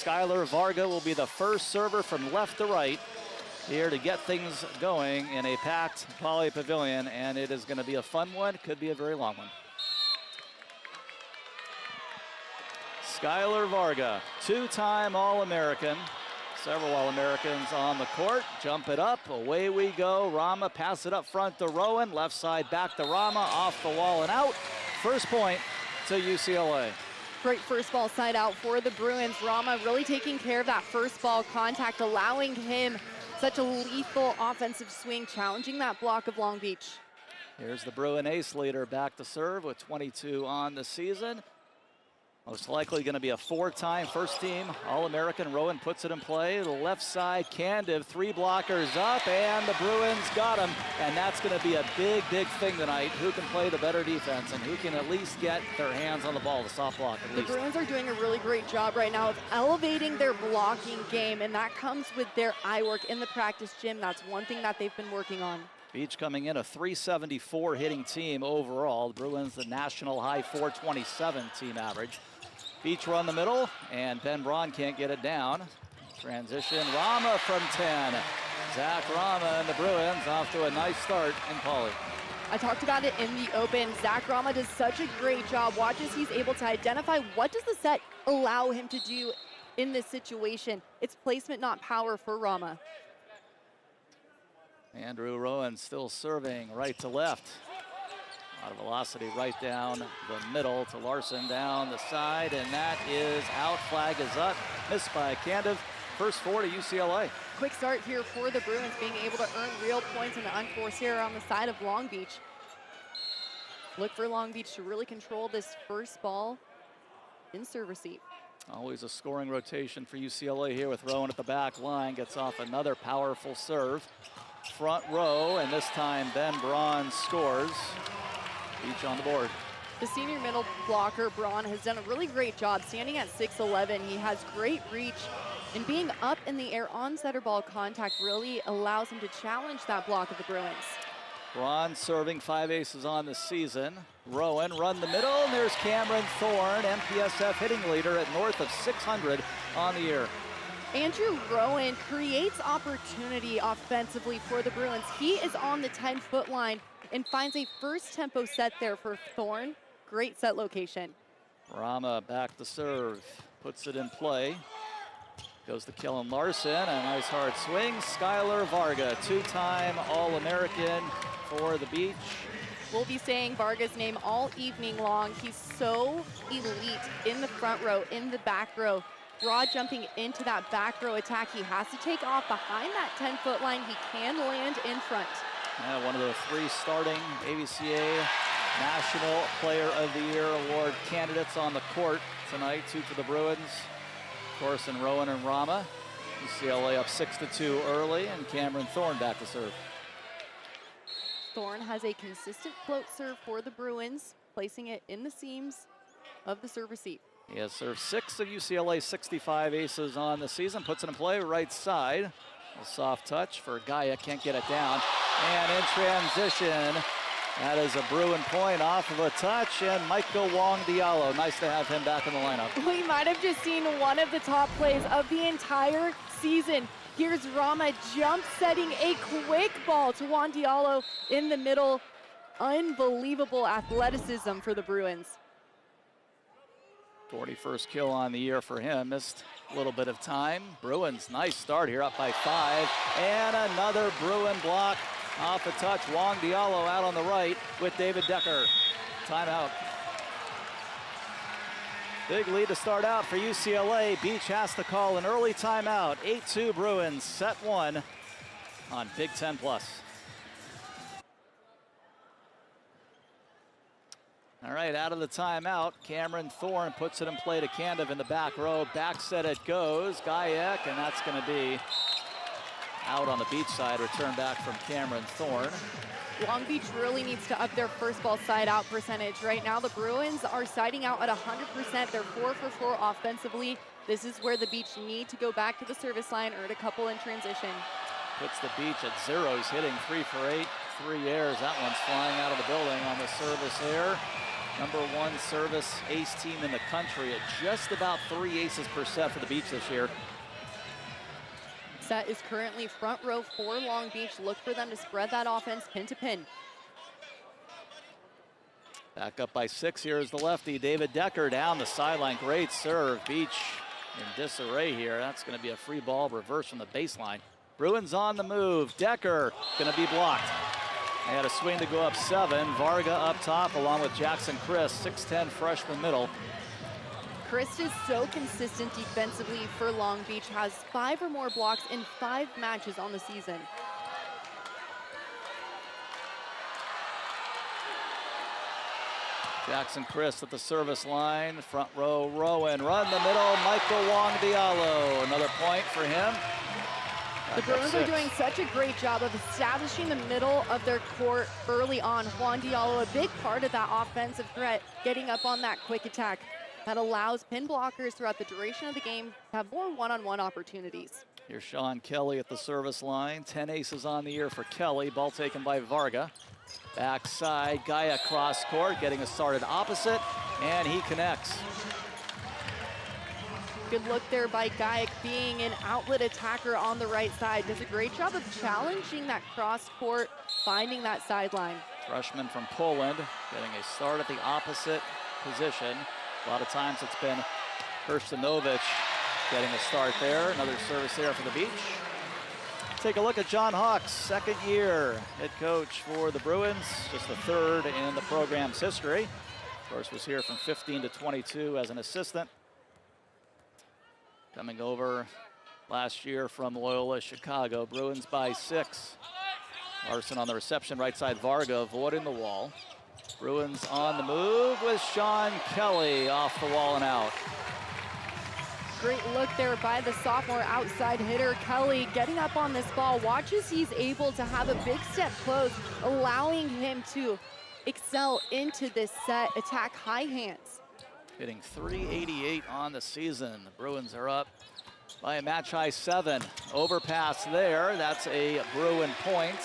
Skylar Varga will be the first server from left to right here to get things going in a packed Poly Pavilion, and it is going to be a fun one. Could be a very long one. Skylar Varga, two-time All-American. Several All-Americans on the court. Jump it up, away we go. Rama pass it up front to Rowan. Left side back to Rama, off the wall and out. First point to UCLA. Great first ball side out for the Bruins. Rama really taking care of that first ball contact, allowing him such a lethal offensive swing, challenging that block of Long Beach. Here's the Bruin ace leader back to serve with 22 on the season. Most likely going to be a four-time first-team All-American. Rowan puts it in play. The left side, Candiv, three blockers up, and the Bruins got him. And that's going to be a big, big thing tonight. Who can play the better defense and who can at least get their hands on the ball, the soft block at least. The Bruins are doing a really great job right now of elevating their blocking game, and that comes with their eye work in the practice gym. That's one thing that they've been working on. Beach coming in a 374 hitting team overall. The Bruins, the national high 427 team average. Beach run the middle, and Ben Braun can't get it down. Transition, Rama from 10. Zach Rama and the Bruins off to a nice start in Poly. I talked about it in the open. Zach Rama does such a great job. Watch as he's able to identify what does the set allow him to do in this situation. It's placement, not power for Rama. Andrew Rowan still serving right to left. A lot of velocity right down the middle to Larson down the side, and that is out. Flag is up. Missed by Candiv. First four to UCLA. Quick start here for the Bruins, being able to earn real points in the unforced error on the side of Long Beach. Look for Long Beach to really control this first ball in serve receive. Always a scoring rotation for UCLA here with Rowan at the back line. Gets off another powerful serve. Front row, and this time Ben Braun scores. Beach on the board. The senior middle blocker, Braun, has done a really great job standing at 6'11". He has great reach, and being up in the air on setter ball contact really allows him to challenge that block of the Bruins. Braun serving 5 aces on the season. Rowan run the middle, and there's Cameron Thorne, MPSF hitting leader at north of 600 on the year. Andrew Rowan creates opportunity offensively for the Bruins. He is on the 10-foot line and finds a first tempo set there for Thorne. Great set location. Rama back to serve, puts it in play. Goes to Kellen Larson, a nice hard swing. Skylar Varga, two-time All-American for the Beach. We'll be saying Varga's name all evening long. He's so elite in the front row, in the back row. Broad jumping into that back row attack. He has to take off behind that 10-foot line. He can land in front. Yeah, one of the three starting AVCA National Player of the Year Award candidates on the court tonight. Two for the Bruins, of course, in Rowan and Rama. UCLA up 6-2 early, and Cameron Thorne back to serve. Thorne has a consistent float serve for the Bruins, placing it in the seams of the serve receive. He has served 6 of UCLA's 65 aces on the season. Puts it in play, right side. A soft touch for Gaia, can't get it down. And in transition, that is a Bruin point off of a touch, and Michael Wong-Diallo. Nice to have him back in the lineup. We might have just seen one of the top plays of the entire season. Here's Rama jump setting a quick ball to Wong-Diallo in the middle. Unbelievable athleticism for the Bruins. 41st kill on the year for him. Missed a little bit of time. Bruins, nice start here, up by 5. And another Bruin block off a touch. Wong-Diallo out on the right with David Decker. Timeout. Big lead to start out for UCLA. Beach has to call an early timeout. 8-2 Bruins, set 1 on Big Ten Plus. All right, out of the timeout, Cameron Thorne puts it in play to Candiv in the back row. Back set it goes, Guyek, and that's going to be out on the Beach side. Return back from Cameron Thorne. Long Beach really needs to up their first ball side out percentage. Right now, the Bruins are siding out at 100%. They're 4 for 4 offensively. This is where the Beach need to go back to the service line, earn a couple in transition. Puts the Beach at 0. He's hitting 3 for 8, 3 airs. That one's flying out of the building on the service air. #1 service ace team in the country at just about 3 aces per set for the Beach this year. Set is currently front row for Long Beach. Look for them to spread that offense pin to pin. Back up by 6 here is the lefty, David Decker, down the sideline. Great serve. Beach in disarray here. That's going to be a free ball, reverse from the baseline. Bruins on the move. Decker going to be blocked. They had a swing to go up 7. Varga up top along with Jackson Chris, 6'10" freshman middle. Chris is so consistent defensively for Long Beach, has 5 or more blocks in 5 matches on the season. Jackson Chris at the service line, front row, Rowan, run the middle, Michael Wong Diallo, another point for him. The Bruins are doing such a great job of establishing the middle of their court early on. Juan Diallo, a big part of that offensive threat, getting up on that quick attack that allows pin blockers throughout the duration of the game to have more one-on-one opportunities. Here's Sean Kelly at the service line, 10 aces on the year for Kelly, ball taken by Varga. Backside, Gaia cross court, getting a started opposite, and he connects. Good look there by Gaia, being an outlet attacker on the right side. Does a great job of challenging that cross court, finding that sideline. Freshman from Poland, getting a start at the opposite position. A lot of times it's been Kirstanovic getting a start there. Another service there for the Beach. Take a look at John Hawks, second year head coach for the Bruins, just the 3rd in the program's history. Of course, was here from 15 to 22 as an assistant. Coming over last year from Loyola, Chicago. Bruins by 6. Larson on the reception, right side, Varga avoiding the wall. Bruins on the move with Sean Kelly off the wall and out. Great look there by the sophomore outside hitter, Kelly, getting up on this ball. Watch as he's able to have a big step close, allowing him to excel into this set, attack high hands. Hitting .388 on the season. The Bruins are up by a match high 7. Overpass there, that's a Bruin point.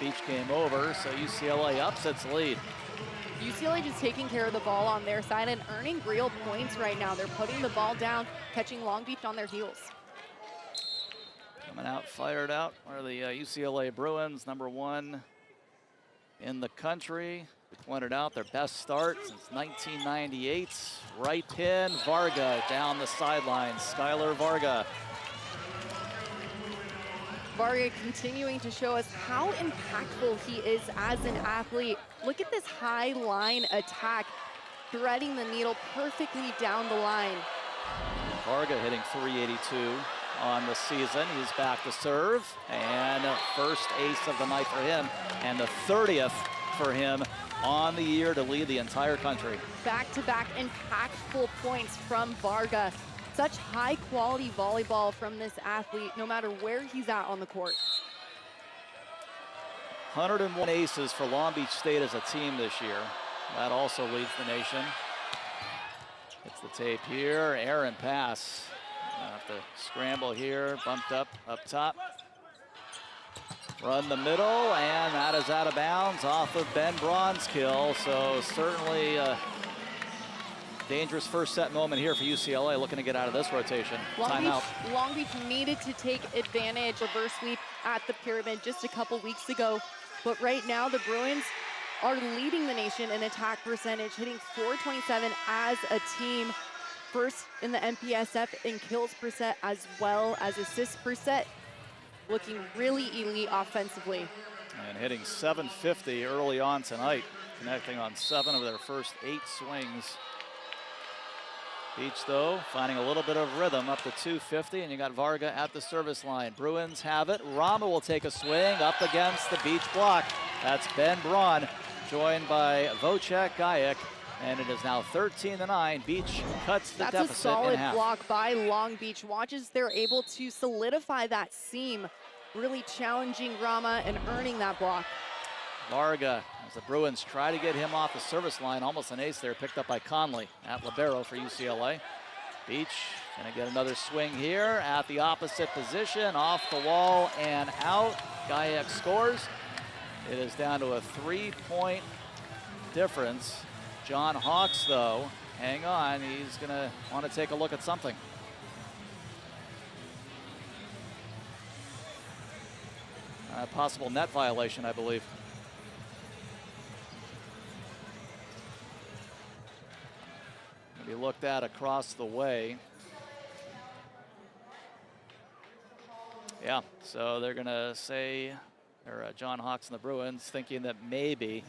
Beach game over, so UCLA ups its lead. UCLA just taking care of the ball on their side and earning real points right now. They're putting the ball down, catching Long Beach on their heels. Coming out, fired out are the UCLA Bruins, #1 in the country. We pointed out their best start since 1998. Right pin, Varga down the sideline, Skylar Varga. Varga continuing to show us how impactful he is as an athlete. Look at this high line attack, threading the needle perfectly down the line. Varga hitting .382 on the season. He's back to serve, and first ace of the night for him, and the 30th for him on the year to lead the entire country. Back-to-back impactful points from Varga. Such high quality volleyball from this athlete, no matter where he's at on the court. 101 aces for Long Beach State as a team this year. That also leads the nation. It's the tape here, errant pass. Have to scramble here, bumped up top. Run the middle, and that is out of bounds off of Ben Braun's kill. So certainly dangerous first set moment here for UCLA, looking to get out of this rotation. Timeout. Long Beach needed to take advantage of reverse sweep at the Pyramid just a couple weeks ago. But right now, the Bruins are leading the nation in attack percentage, hitting .427 as a team. First in the MPSF in kills per set as well as assists per set. Looking really elite offensively. And hitting .750 early on tonight, connecting on 7 of their first 8 swings. Beach, though, finding a little bit of rhythm up to .250, and you got Varga at the service line. Bruins have it. Rama will take a swing up against the Beach block. That's Ben Braun, joined by Vocek Gajic, and it is now 13-9. Beach cuts the deficit in half. That's a solid block by Long Beach. Watch as they're able to solidify that seam, really challenging Rama and earning that block. Varga, as the Bruins try to get him off the service line, almost an ace there, picked up by Conley at libero for UCLA. Beach gonna get another swing here at the opposite position, off the wall and out. Gajic scores. It is down to a 3-point difference. John Hawks, though, hang on. He's going to want to take a look at something. Possible net violation, I believe. Be looked at across the way. Yeah, so they're going to say, or John Hawks and the Bruins thinking that maybe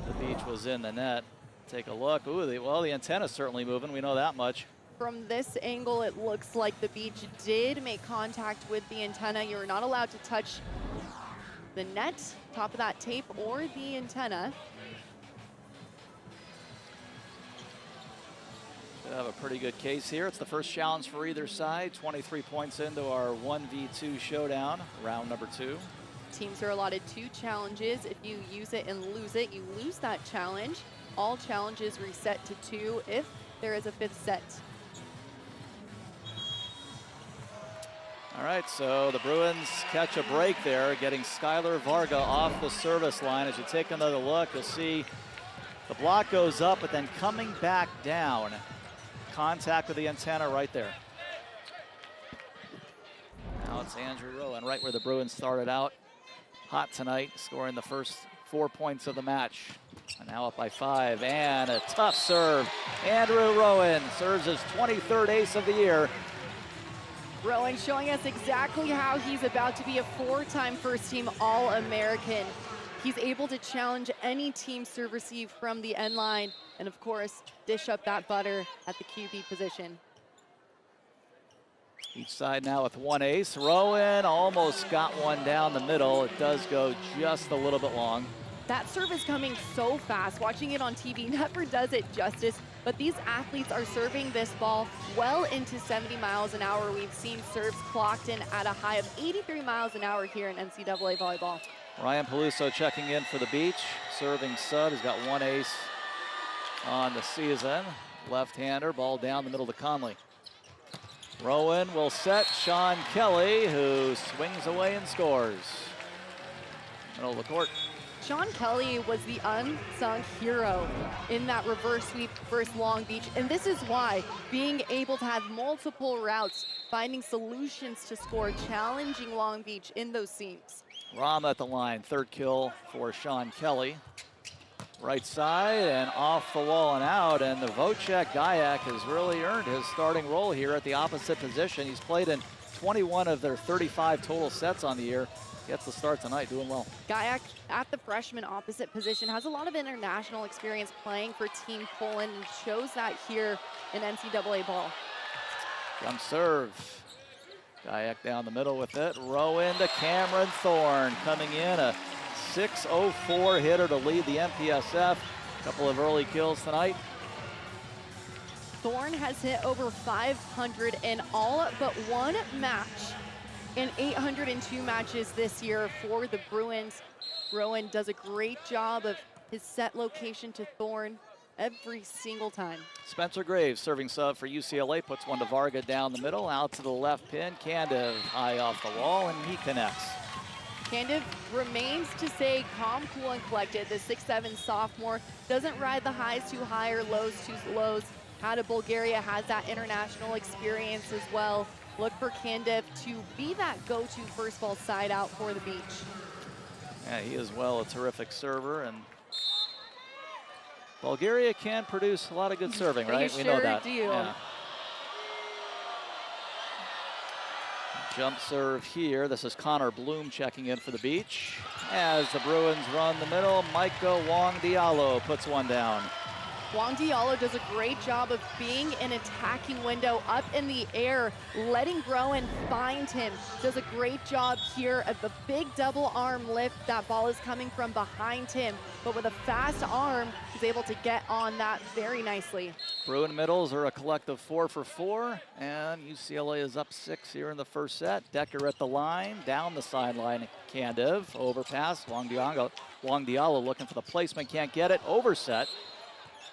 the beach was in the net. Take a look. Ooh, the antenna's certainly moving. We know that much. From this angle, it looks like the beach did make contact with the antenna. You're not allowed to touch the net, top of that tape, or the antenna. Could have a pretty good case here. It's the first challenge for either side. 23 points into our 1v2 showdown, round number 2. Teams are allotted 2 challenges. If you use it and lose it, you lose that challenge. All challenges reset to 2 if there is a 5th set. All right, so the Bruins catch a break there, getting Skylar Varga off the service line. As you take another look, you'll see the block goes up, but then coming back down. Contact with the antenna right there. Now it's Andrew Rowan, right where the Bruins started out. Hot tonight, scoring the first 4 points of the match. And now up by 5, and a tough serve. Andrew Rowan serves his 23rd ace of the year. Rowan showing us exactly how he's about to be a 4-time first-team All-American. He's able to challenge any team serve receive from the end line, and of course, dish up that butter at the QB position. Each side now with 1 ace. Rowan almost got one down the middle. It does go just a little bit long. That serve is coming so fast. Watching it on TV never does it justice, but these athletes are serving this ball well into 70 miles an hour. We've seen serves clocked in at a high of 83 miles an hour here in NCAA volleyball. Ryan Peluso checking in for the Beach, serving sub. He's got 1 ace on the season. Left-hander, ball down the middle to Conley. Rowan will set Sean Kelly, who swings away and scores. Middle of the court. Sean Kelly was the unsung hero in that reverse sweep versus Long Beach, and this is why being able to have multiple routes, finding solutions to score, challenging Long Beach in those seams. Rom at the line, 3rd kill for Sean Kelly. Right side and off the wall and out, and the Wojciech Gajak has really earned his starting role here at the opposite position. He's played in 21 of their 35 total sets on the year. Gets the start tonight, doing well. Gajak at the freshman opposite position has a lot of international experience playing for Team Poland and shows that here in NCAA ball. Jump serve. Gajak down the middle with it. Rowan to Cameron Thorne coming in, a 6:04 hitter to lead the MPSF. A couple of early kills tonight. Thorne has hit over 500 in all but 1 match in 802 matches this year for the Bruins. Rowan does a great job of his set location to Thorne every single time. Spencer Graves serving sub for UCLA, puts one to Varga down the middle, out to the left pin. Candiv high off the wall, and he connects. Candiv remains to stay calm, cool, and collected. The 6'7" sophomore doesn't ride the highs too high or lows too lows. Out of Bulgaria, has that international experience as well. Look for Candiv to be that go-to first ball side out for the Beach. Yeah, he is well a terrific server, and Bulgaria can produce a lot of good serving, right? They We know sure that. do. Yeah. Jump serve here. This is Connor Bloom checking in for the Beach. As the Bruins run the middle, Micah Wong Diallo puts one down. Wong Diallo does a great job of being an attacking window up in the air, letting Rowan find him. Does a great job here at the big double arm lift. That ball is coming from behind him, but with a fast arm, he's able to get on that very nicely. Bruin middles are a collective 4 for 4, and UCLA is up 6 here in the first set. Decker at the line, down the sideline. Candiv, overpass, Wong Diallo looking for the placement, can't get it, overset.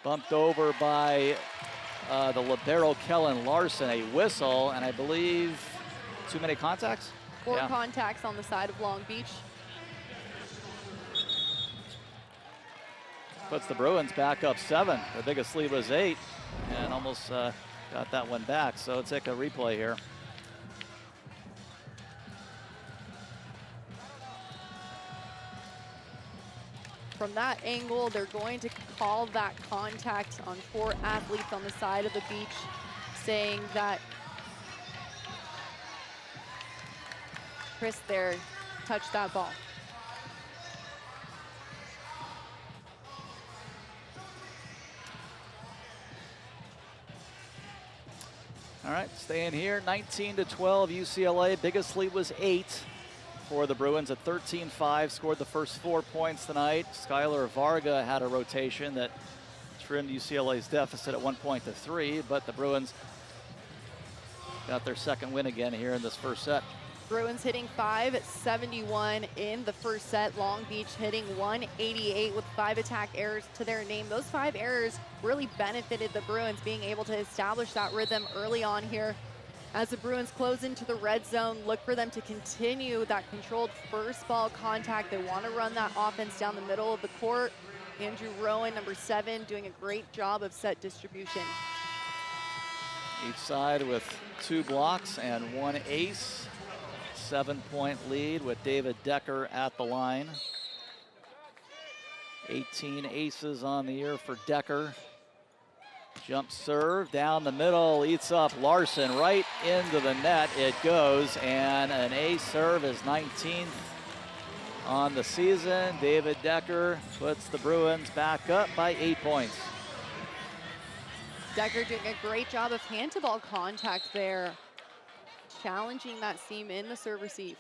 Bumped over by the libero Kellen Larson, a whistle, and I believe too many contacts? 4 contacts on the side of Long Beach. puts the Bruins back up 7. The biggest lead was 8, and almost got that one back. So let's take a replay here. From that angle, they're going to call that contact on 4 athletes on the side of the beach, saying that Chris there touched that ball. All right, staying here, 19-12 UCLA. Biggest lead was 8 for the Bruins at 13-5. Scored the first 4 points tonight. Skylar Varga had a rotation that trimmed UCLA's deficit at 1 point to 3, but the Bruins got their second win again here in this first set. Bruins hitting 571 in the first set. Long Beach hitting 188 with 5 attack errors to their name. Those 5 errors really benefited the Bruins, being able to establish that rhythm early on here. As the Bruins close into the red zone, look for them to continue that controlled first ball contact. They want to run that offense down the middle of the court. Andrew Rowan, number 7, doing a great job of set distribution. Each side with 2 blocks and 1 ace. 7-point lead with David Decker at the line. 18 aces on the year for Decker. Jump serve down the middle, eats up Larson right into the net. It goes, and an ace serve is 19th on the season. David Decker puts the Bruins back up by 8 points. Decker doing a great job of hand-to-ball contact there, challenging that seam in the serve receive.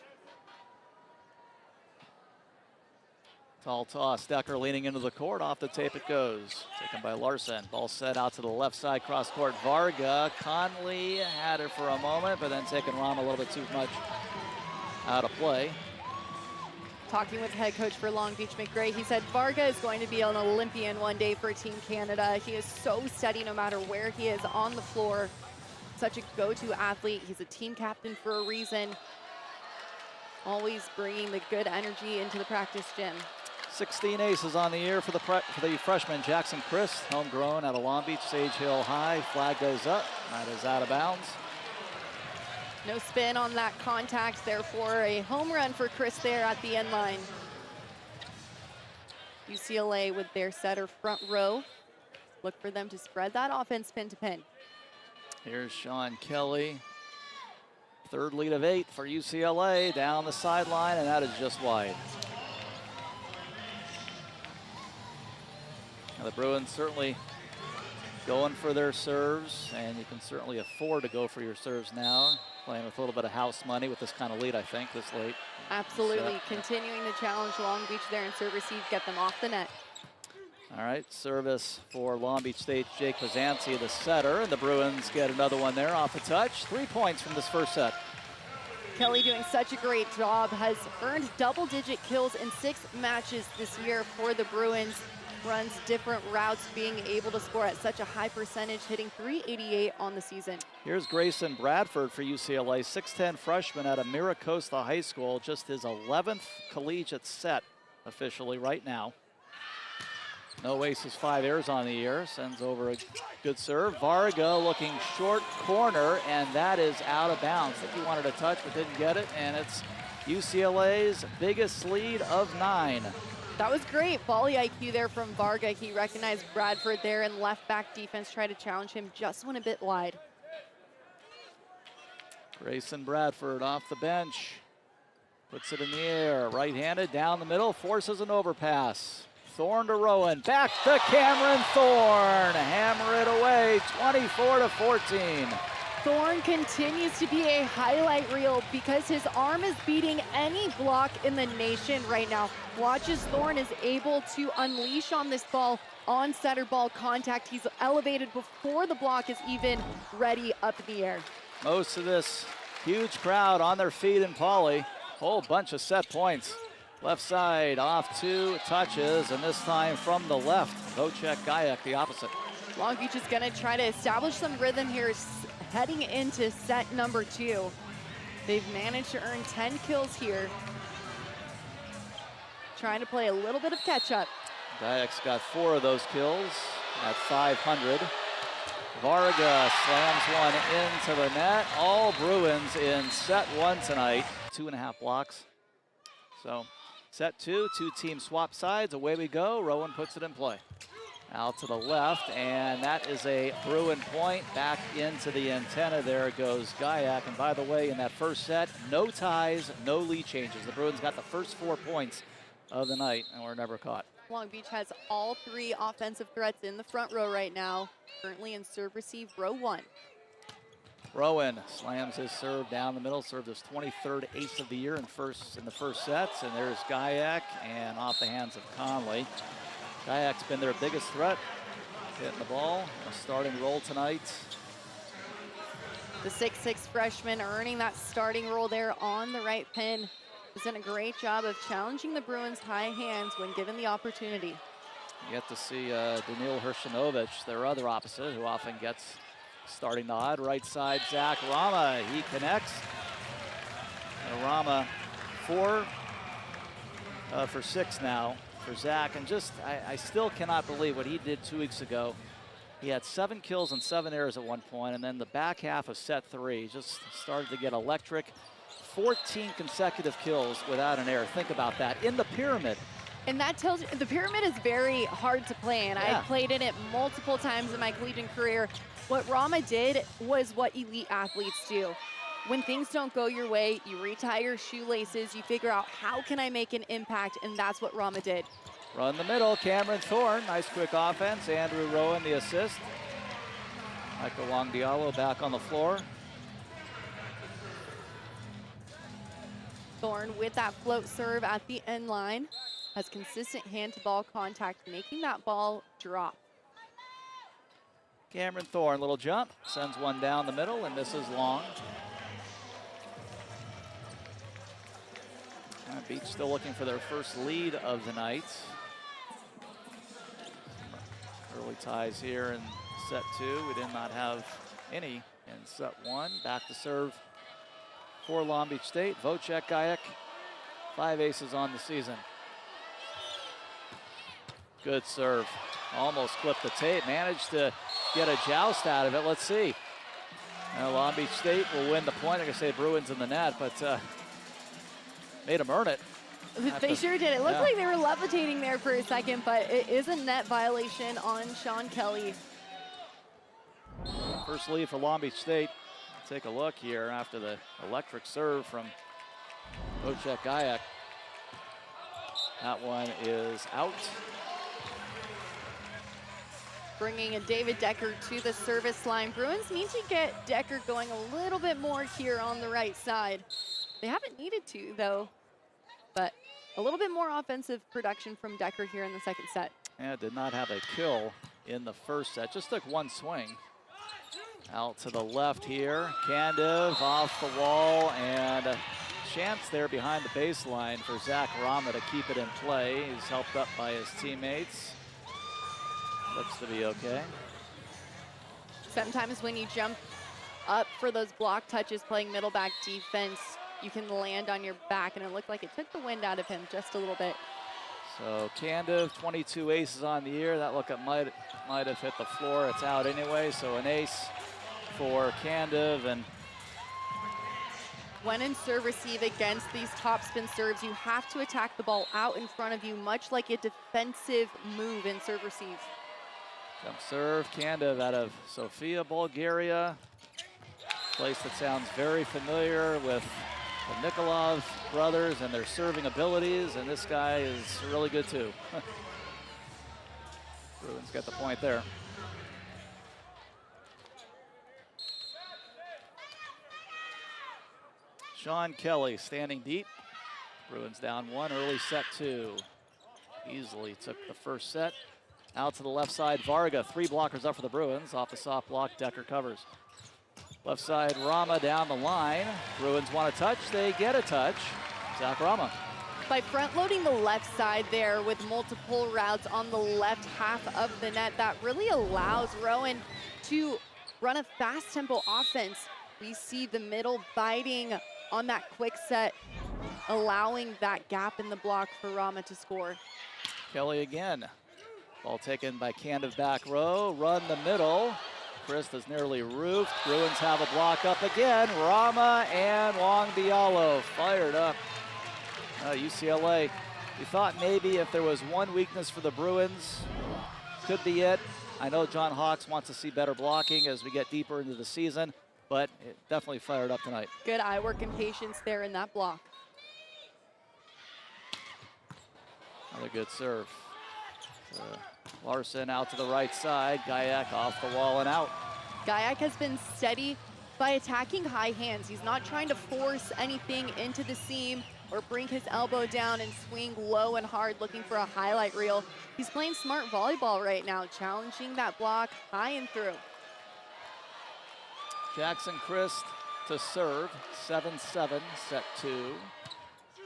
Tall toss, Decker leaning into the court, off the tape it goes. Taken by Larson, ball set out to the left side, cross court, Varga. Conley had it for a moment, but then taking Rahm a little bit too much out of play. Talking with head coach for Long Beach, McKendree, he said Varga is going to be an Olympian one day for Team Canada. He is so steady no matter where he is on the floor. Such a go-to athlete. He's a team captain for a reason. Always bringing the good energy into the practice gym. 16 aces on the year for the freshman Jackson Chris, homegrown out of Long Beach, Sage Hill High. Flag goes up. That is out of bounds. No spin on that contact, therefore a home run for Chris there at the end line. UCLA with their setter front row. Look for them to spread that offense pin to pin. Here's Sean Kelly. 3rd lead of 8 for UCLA down the sideline, and that is just wide. Now the Bruins certainly going for their serves, and you can certainly afford to go for your serves now. Playing with a little bit of house money with this kind of lead, I think, this late. Absolutely, continuing to challenge Long Beach there in serve receive, get them off the net. All right, service for Long Beach State, Jake Pazansi, the setter, and the Bruins get another one there off the touch. 3 points from this first set. Kelly doing such a great job, has earned double-digit kills in 6 matches this year for the Bruins. Runs different routes, being able to score at such a high percentage, hitting .388 on the season. Here's Grayson Bradford for UCLA, 6'10" freshman out of Miracosta High School, just his 11th collegiate set officially right now. No aces, 5 errors on the year. Sends over a good serve. Varga looking short corner, and that is out of bounds. I think he wanted a touch, but didn't get it, and it's UCLA's biggest lead of 9. That was great volley IQ there from Varga. He recognized Bradford there in left back defense, tried to challenge him, just went a bit wide. Grayson Bradford off the bench. Puts it in the air, right-handed, down the middle, forces an overpass. Thorne to Rowan, back to Cameron Thorne. Hammer it away, 24-14. Thorne continues to be a highlight reel because his arm is beating any block in the nation right now. Watch as Thorne is able to unleash on this ball on setter ball contact. He's elevated before the block is even ready up in the air. Most of this huge crowd on their feet in Pauley. Whole bunch of set points. Left side off 2 touches, and this time from the left. Vocek Gajek the opposite. Long Beach is gonna try to establish some rhythm here heading into set number 2. They've managed to earn 10 kills here. Trying to play a little bit of catch up. Guyak's got 4 of those kills at 500. Varga slams one into the net. All Bruins in set 1 tonight. 2.5 blocks. So set 2, 2 teams swap sides. Away we go. Rowan puts it in play. Out to the left, and that is a Bruin point. Back into the antenna. There goes Gajak. And by the way, in that first set, no ties, no lead changes. The Bruins got the first 4 points of the night and were never caught. Long Beach has all 3 offensive threats in the front row right now. Currently in serve receive row 1. Rowan slams his serve down the middle. Served his 23rd ace of the year in the first sets. And there's Gajak, and off the hands of Conley. Gajak's been their biggest threat. Hitting the ball, a starting role tonight. The 6'6" freshman earning that starting role there on the right pin. Has done a great job of challenging the Bruins' high hands when given the opportunity. You get to see Danil Hershinovic, their other opposite, who often gets starting nod. Right side, Zach Rama, he connects. And Rama 4 for 6 now for Zach. And just, I still cannot believe what he did 2 weeks ago. He had 7 kills and 7 errors at one point, and then the back half of set 3 just started to get electric. 14 consecutive kills without an error. Think about that, in the pyramid. And that tells you, the pyramid is very hard to play, and Yeah. I've played in it multiple times in my collegiate career. What Rama did was what elite athletes do. When things don't go your way, you retie your shoelaces, you figure out how can I make an impact, and that's what Rama did. Run the middle, Cameron Thorne, nice quick offense. Andrew Rowan the assist. Michael Long-Diallo back on the floor. Thorne with that float serve at the end line. Has consistent hand-to-ball contact, making that ball drop. Cameron Thorne, little jump, sends one down the middle and misses long. Beach still looking for their first lead of the night. Early ties here in set 2. We did not have any in set 1. Back to serve for Long Beach State. Vocek Gajak, 5 aces on the season. Good serve. Almost clipped the tape. Managed to get a joust out of it. Let's see. Now Long Beach State will win the point. I'm going to say Bruins in the net, but made them earn it. They sure did. It looked like they were levitating there for a second, but it is a net violation on Sean Kelly. First lead for Long Beach State. Take a look here after the electric serve from Vocek Gajak. That one is out. Bringing a David Decker to the service line. Bruins need to get Decker going a little bit more here on the right side. They haven't needed to, though, but a little bit more offensive production from Decker here in the second set. Yeah, did not have a kill in the first set. Just took one swing. Out to the left here. Candiv off the wall, and a chance there behind the baseline for Zach Rama to keep it in play. He's helped up by his teammates. Looks to be okay. Sometimes when you jump up for those block touches playing middle back defense, you can land on your back, and it looked like it took the wind out of him just a little bit. So Candiv, 22 aces on the year. That look might have hit the floor. It's out anyway, so an ace for Candiv. And when in serve receive against these topspin serves, you have to attack the ball out in front of you, much like a defensive move in serve receive. jump serve, Candiv out of Sofia, Bulgaria. Place that sounds very familiar with the Nikolov brothers and their serving abilities, and this guy is really good too. Bruins got the point there. Sean Kelly standing deep. Bruins down 1, early set 2. Easily took the first set. Out to the left side, Varga, 3 blockers up for the Bruins. Off the soft block, Decker covers. Left side, Rama down the line. Bruins want a touch, they get a touch. Zach Rama. By front-loading the left side there with multiple routes on the left half of the net, that really allows Rowan to run a fast tempo offense. We see the middle biting on that quick set, allowing that gap in the block for Rama to score. Kelly again, Ball taken by Candiv back row, run the middle. Christ is nearly roofed. Bruins have a block up again. Rama and Wong Diallo fired up. UCLA, we thought maybe if there was one weakness for the Bruins, could be it. I know John Hawks wants to see better blocking as we get deeper into the season, but it definitely fired up tonight. Good eye work and patience there in that block. Another good serve. Larson out to the right side. Gayak off the wall and out. Gayak has been steady by attacking high hands. He's not trying to force anything into the seam or bring his elbow down and swing low and hard looking for a highlight reel. He's playing smart volleyball right now, challenging that block high and through. Jackson Christ to serve, 7-7, set 2.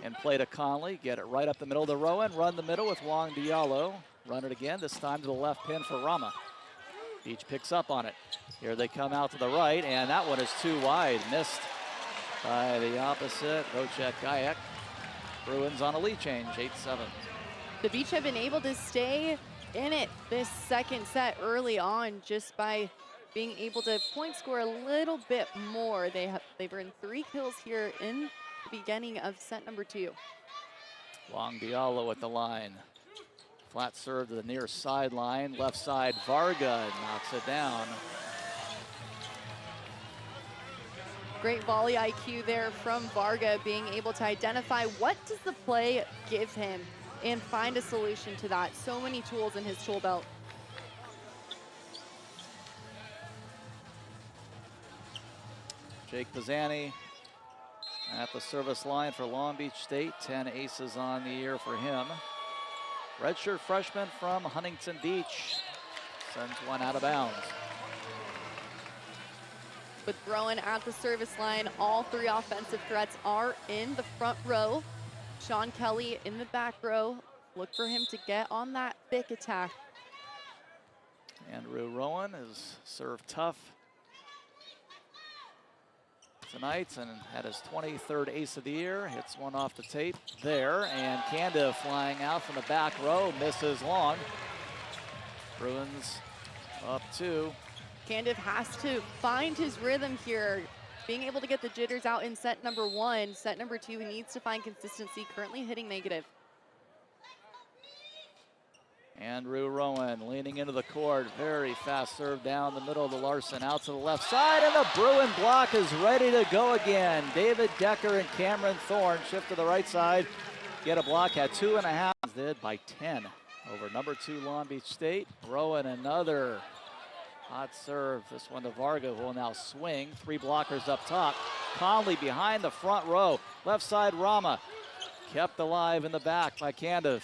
And play to Conley, get it right up the middle to Rowan, run the middle with Wong Diallo. Run it again, this time to the left pin for Rama. Beach picks up on it. Here they come out to the right, and that one is too wide. Missed by the opposite, Vocek Gayak. Bruins on a lead change, 8-7. The Beach have been able to stay in it this second set early on just by being able to point score a little bit more. They've earned 3 kills here in the beginning of set number 2. Wong Diallo at the line. Flat serve to the near sideline. Left side, Varga knocks it down. Great volley IQ there from Varga, being able to identify what does the play give him and find a solution to that. So many tools in his tool belt. Jake Pisani at the service line for Long Beach State. 10 aces on the year for him. Redshirt freshman from Huntington Beach sends one out of bounds. With Rowan at the service line, all 3 offensive threats are in the front row. Sean Kelly in the back row. Look for him to get on that big attack. Andrew Rowan is served tough tonight and had his 23rd ace of the year. Hits one off the tape there, and Candiv flying out from the back row, misses long. Bruins up 2. Candiv has to find his rhythm here, being able to get the jitters out in set number 1. Set number 2, he needs to find consistency, currently hitting negative. Andrew Rowan leaning into the court. Very fast serve down the middle of the Larson, out to the left side, and the Bruin block is ready to go again. David Decker and Cameron Thorne shift to the right side. Get a block at 2.5. Did by 10 over number 2 Long Beach State. Rowan another hot serve. This one to Varga, who will now swing. 3 blockers up top. Conley behind the front row. Left side Rama. Kept alive in the back by Candiv.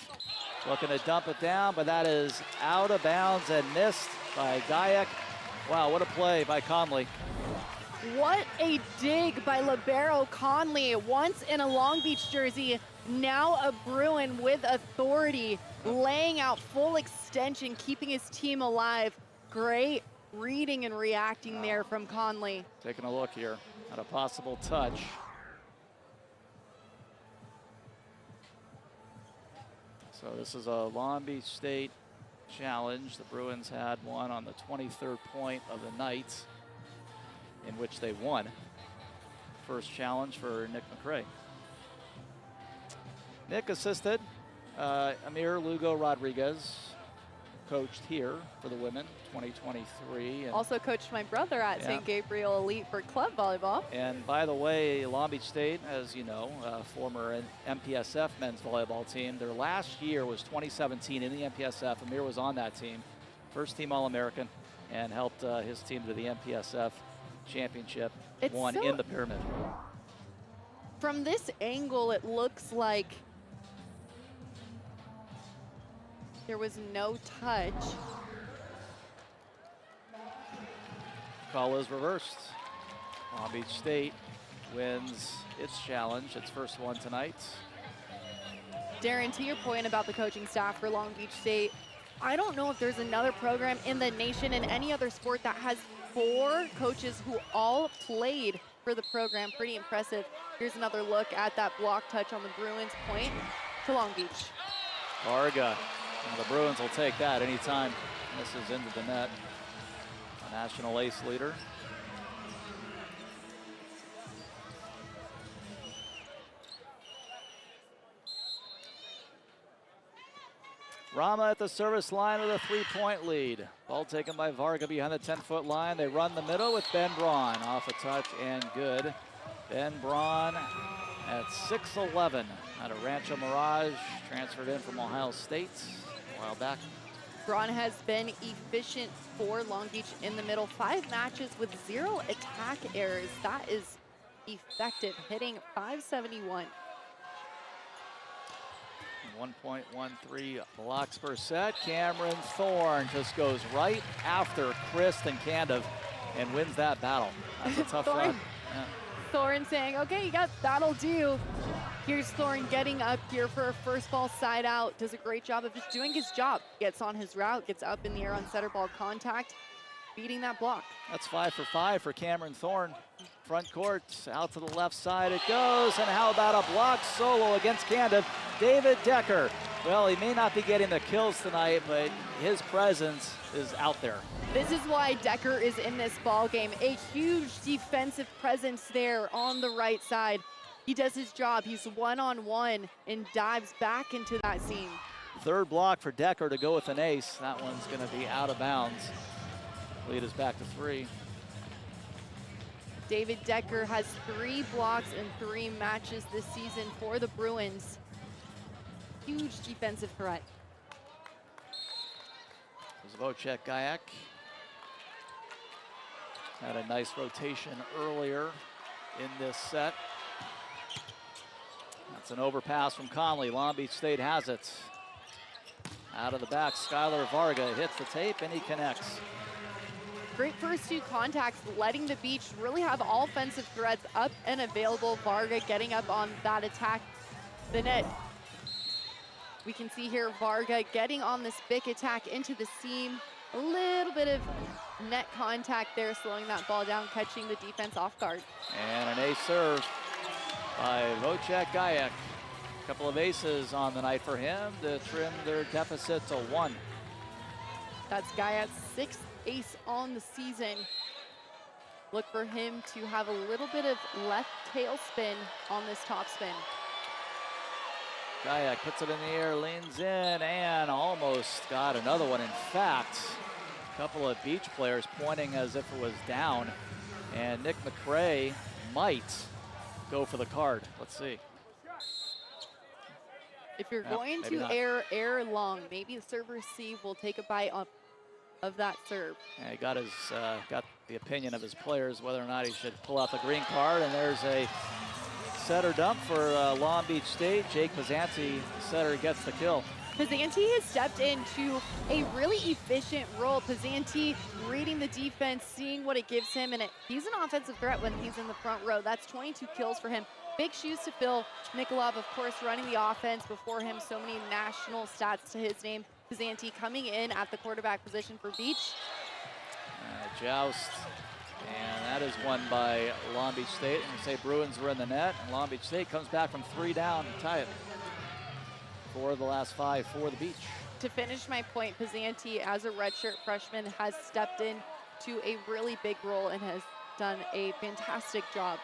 Looking to dump it down, but that is out of bounds and missed by Gayak. Wow, what a play by Conley. What a dig by libero Conley. Once in a Long Beach jersey, now a Bruin with authority, laying out full extension, keeping his team alive. Great reading and reacting there from Conley. Taking a look here at a possible touch. So this is a Long Beach State challenge. The Bruins had one on the 23rd point of the night, in which they won. First challenge for Nick McRae. Nick assisted Amir Lugo Rodriguez, coached here for the women, 2023. And also coached my brother at St. Gabriel Elite for club volleyball. And by the way, Long Beach State, as you know, former MPSF men's volleyball team, their last year was 2017 in the MPSF. Amir was on that team, first team All-American, and helped his team to the MPSF championship, won in the pyramid. From this angle, it looks like there was no touch. Call is reversed. Long Beach State wins its challenge, its first one tonight. Darren, to your point about the coaching staff for Long Beach State, I don't know if there's another program in the nation in any other sport that has 4 coaches who all played for the program. Pretty impressive. Here's another look at that block touch on the Bruins point to Long Beach. Varga Well, the Bruins will take that anytime this is into the net. A national ace leader. Rama at the service line with a 3-point lead. Ball taken by Varga behind the 10-foot line. They run the middle with Ben Braun. Off a touch and good. Ben Braun at 6'11", out of Rancho Mirage, transferred in from Ohio State a while back. Braun has been efficient for Long Beach in the middle. 5 matches with 0 attack errors. That is effective, hitting .571. 1.13 blocks per set. Cameron Thorne just goes right after Kristen Candiv and wins that battle. That's a tough run. Yeah. Thorne saying, okay, you got that'll do. Here's Thorne getting up here for a first ball side out. Does a great job of just doing his job. Gets on his route, gets up in the air on setter ball contact, beating that block. That's 5 for 5 for Cameron Thorne. Front court, out to the left side it goes, and how about a block solo against Candiv? David Decker. Well, he may not be getting the kills tonight, but his presence is out there. This is why Decker is in this ball game. A huge defensive presence there on the right side. He does his job. He's one-on-one and dives back into that seam. Third block for Decker to go with an ace. That one's going to be out of bounds. Lead is back to 3. David Decker has 3 blocks in 3 matches this season for the Bruins. Huge defensive threat. Zvocek Gayak had a nice rotation earlier in this set. That's an overpass from Conley. Long Beach State has it. Out of the back, Skylar Varga hits the tape and he connects. Great first 2 contacts, letting the Beach really have all offensive threats up and available. Varga getting up on that attack. The net. We can see here Varga getting on this big attack into the seam. A little bit of net contact there, slowing that ball down, catching the defense off guard. And an ace serve by Zvocek Gayak. A couple of aces on the night for him to trim their deficit to 1. That's Gayak's 6th ace on the season. Look for him to have a little bit of left tail spin on this top spin. Gayak puts it in the air, leans in, and almost got another one. In fact, a couple of Beach players pointing as if it was down, and Nick McRae might go for the card. Let's see. If you're going to air long, maybe the serve receive will take a bite of that serve. Yeah, he got the opinion of his players whether or not he should pull out the green card, and there's a setter dump for Long Beach State. Jake Pizzanti, setter, gets the kill. Pizzanti has stepped into a really efficient role. Pizzanti reading the defense, seeing what it gives him, and he's an offensive threat when he's in the front row. That's 22 kills for him. Big shoes to fill. Nikolov, of course, running the offense. Before him, so many national stats to his name. Pizzanti coming in at the quarterback position for Beach. Joust, and that is won by Long Beach State. And we say Bruins were in the net, and Long Beach State comes back from 3 down to tie it. 4 of the last 5 for the Beach. To finish my point, Pizzanti, as a redshirt freshman, has stepped in to a really big role and has done a fantastic job.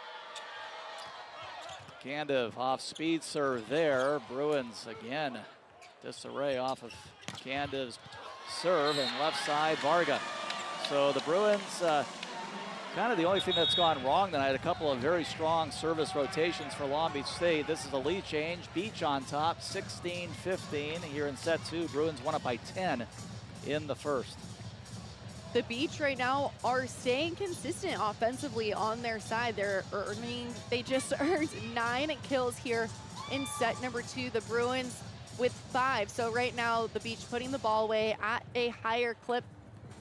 Candiv off speed serve there. Bruins again, disarray off of Candiv's serve, and left side Varga. So the Bruins, kind of the only thing that's gone wrong tonight, a couple of very strong service rotations for Long Beach State. This is a lead change. Beach on top, 16-15 here in set 2. Bruins won it by 10 in the first. The Beach right now are staying consistent offensively on their side. They just earned 9 kills here in set number 2. The Bruins with 5. So right now the Beach putting the ball away at a higher clip,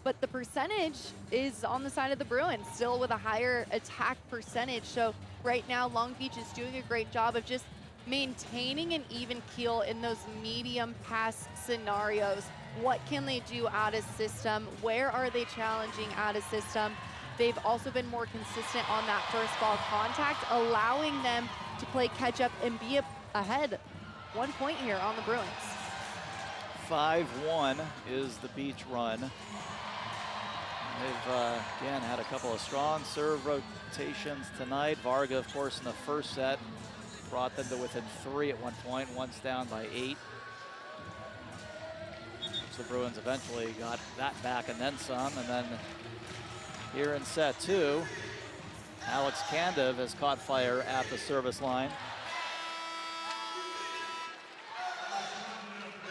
but the percentage is on the side of the Bruins, still with a higher attack percentage. So right now Long Beach is doing a great job of just maintaining an even keel in those medium pass scenarios. What can they do out of system? Where are they challenging out of system? They've also been more consistent on that first ball contact, allowing them to play catch up and be ahead 1 point here on the Bruins. 5-1 is the Beach run. They've, again, had a couple of strong serve rotations tonight. Varga, of course, in the first set, brought them to within 3 at one point. One's down by 8. So the Bruins eventually got that back and then some. And then here in set 2, Alex Candiv has caught fire at the service line.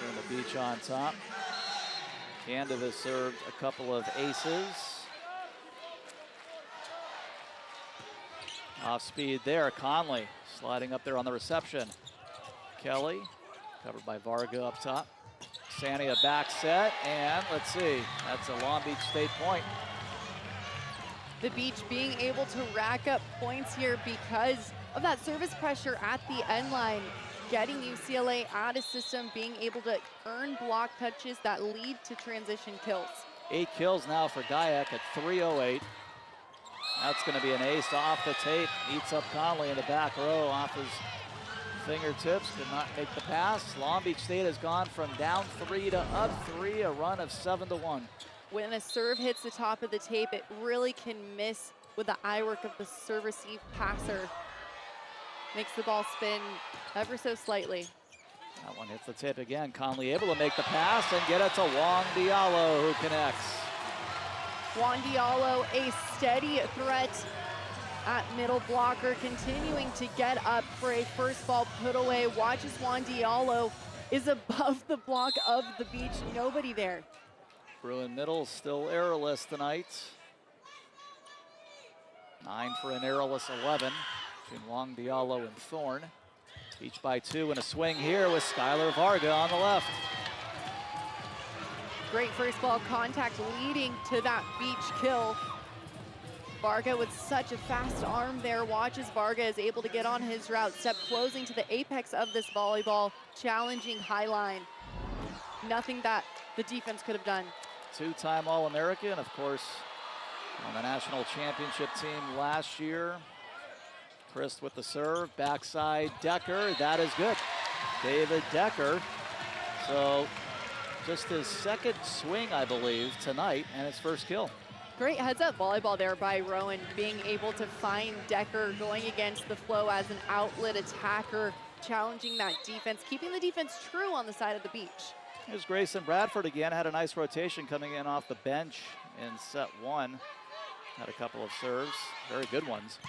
And the Beach on top. Candiv has served a couple of aces. Off speed there, Conley sliding up there on the reception. Kelly, covered by Varga up top. Sania back set, and let's see, that's a Long Beach State point. The Beach being able to rack up points here because of that service pressure at the end line, getting UCLA out of system, being able to earn block touches that lead to transition kills. 8 kills now for Gayak at 3:08. That's going to be an ace off the tape. Eats up Conley in the back row off his fingertips. Did not make the pass. Long Beach State has gone from down 3 to up 3, a run of 7-1. When a serve hits the top of the tape, it really can miss with the eye work of the serve-receive passer. Makes the ball spin ever so slightly. That one hits the tip again. Conley able to make the pass and get it to Wong Diallo, who connects. Juan Diallo, a steady threat at middle blocker, continuing to get up for a first ball put away. Watches Juan Diallo is above the block of the Beach. Nobody there. Bruin middle still errorless tonight. 9 for an errorless 11 between Wong Diallo and Thorne. Each by 2 and a swing here with Skylar Varga on the left. Great first ball contact leading to that Beach kill. Varga with such a fast arm there. Watches Varga is able to get on his route, step closing to the apex of this volleyball, challenging high line. Nothing that the defense could have done. 2-time All-American, of course, on the national championship team last year. Chris with the serve, backside Decker, that is good. David Decker, so just his second swing, I believe, tonight, and his first kill. Great heads-up volleyball there by Rowan, being able to find Decker going against the flow as an outlet attacker, challenging that defense, keeping the defense true on the side of the Beach. Here's Grayson Bradford again, had a nice rotation coming in off the bench in set 1. Had a couple of serves, very good ones.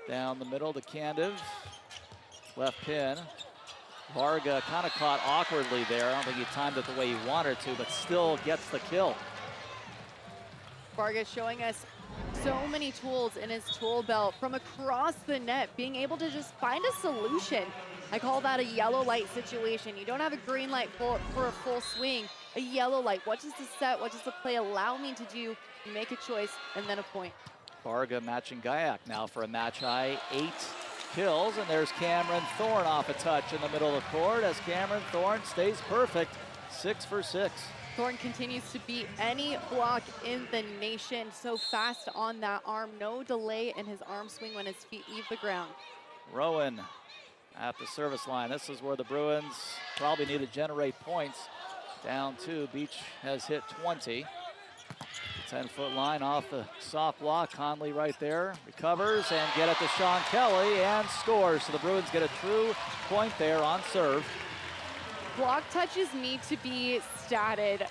Down the middle to Candiv, left pin. Varga kind of caught awkwardly there. I don't think he timed it the way he wanted to, but still gets the kill. Varga showing us so many tools in his tool belt from across the net, being able to just find a solution. I call that a yellow light situation. You don't have a green light for a full swing, a yellow light. What does the set, what does the play allow me to do? You make a choice and then a point. Varga matching Gayak now for a match high 8 kills, and there's Cameron Thorne off a touch in the middle of the court as Cameron Thorne stays perfect, 6 for 6. Thorne continues to beat any block in the nation. So fast on that arm, no delay in his arm swing when his feet leave the ground. Rowan at the service line. This is where the Bruins probably need to generate points. Down 2, Beach has hit 20. 10-foot line off the soft block. Conley right there, recovers and get it to Sean Kelly and scores. So the Bruins get a true point there on serve. Block touches need to be statted.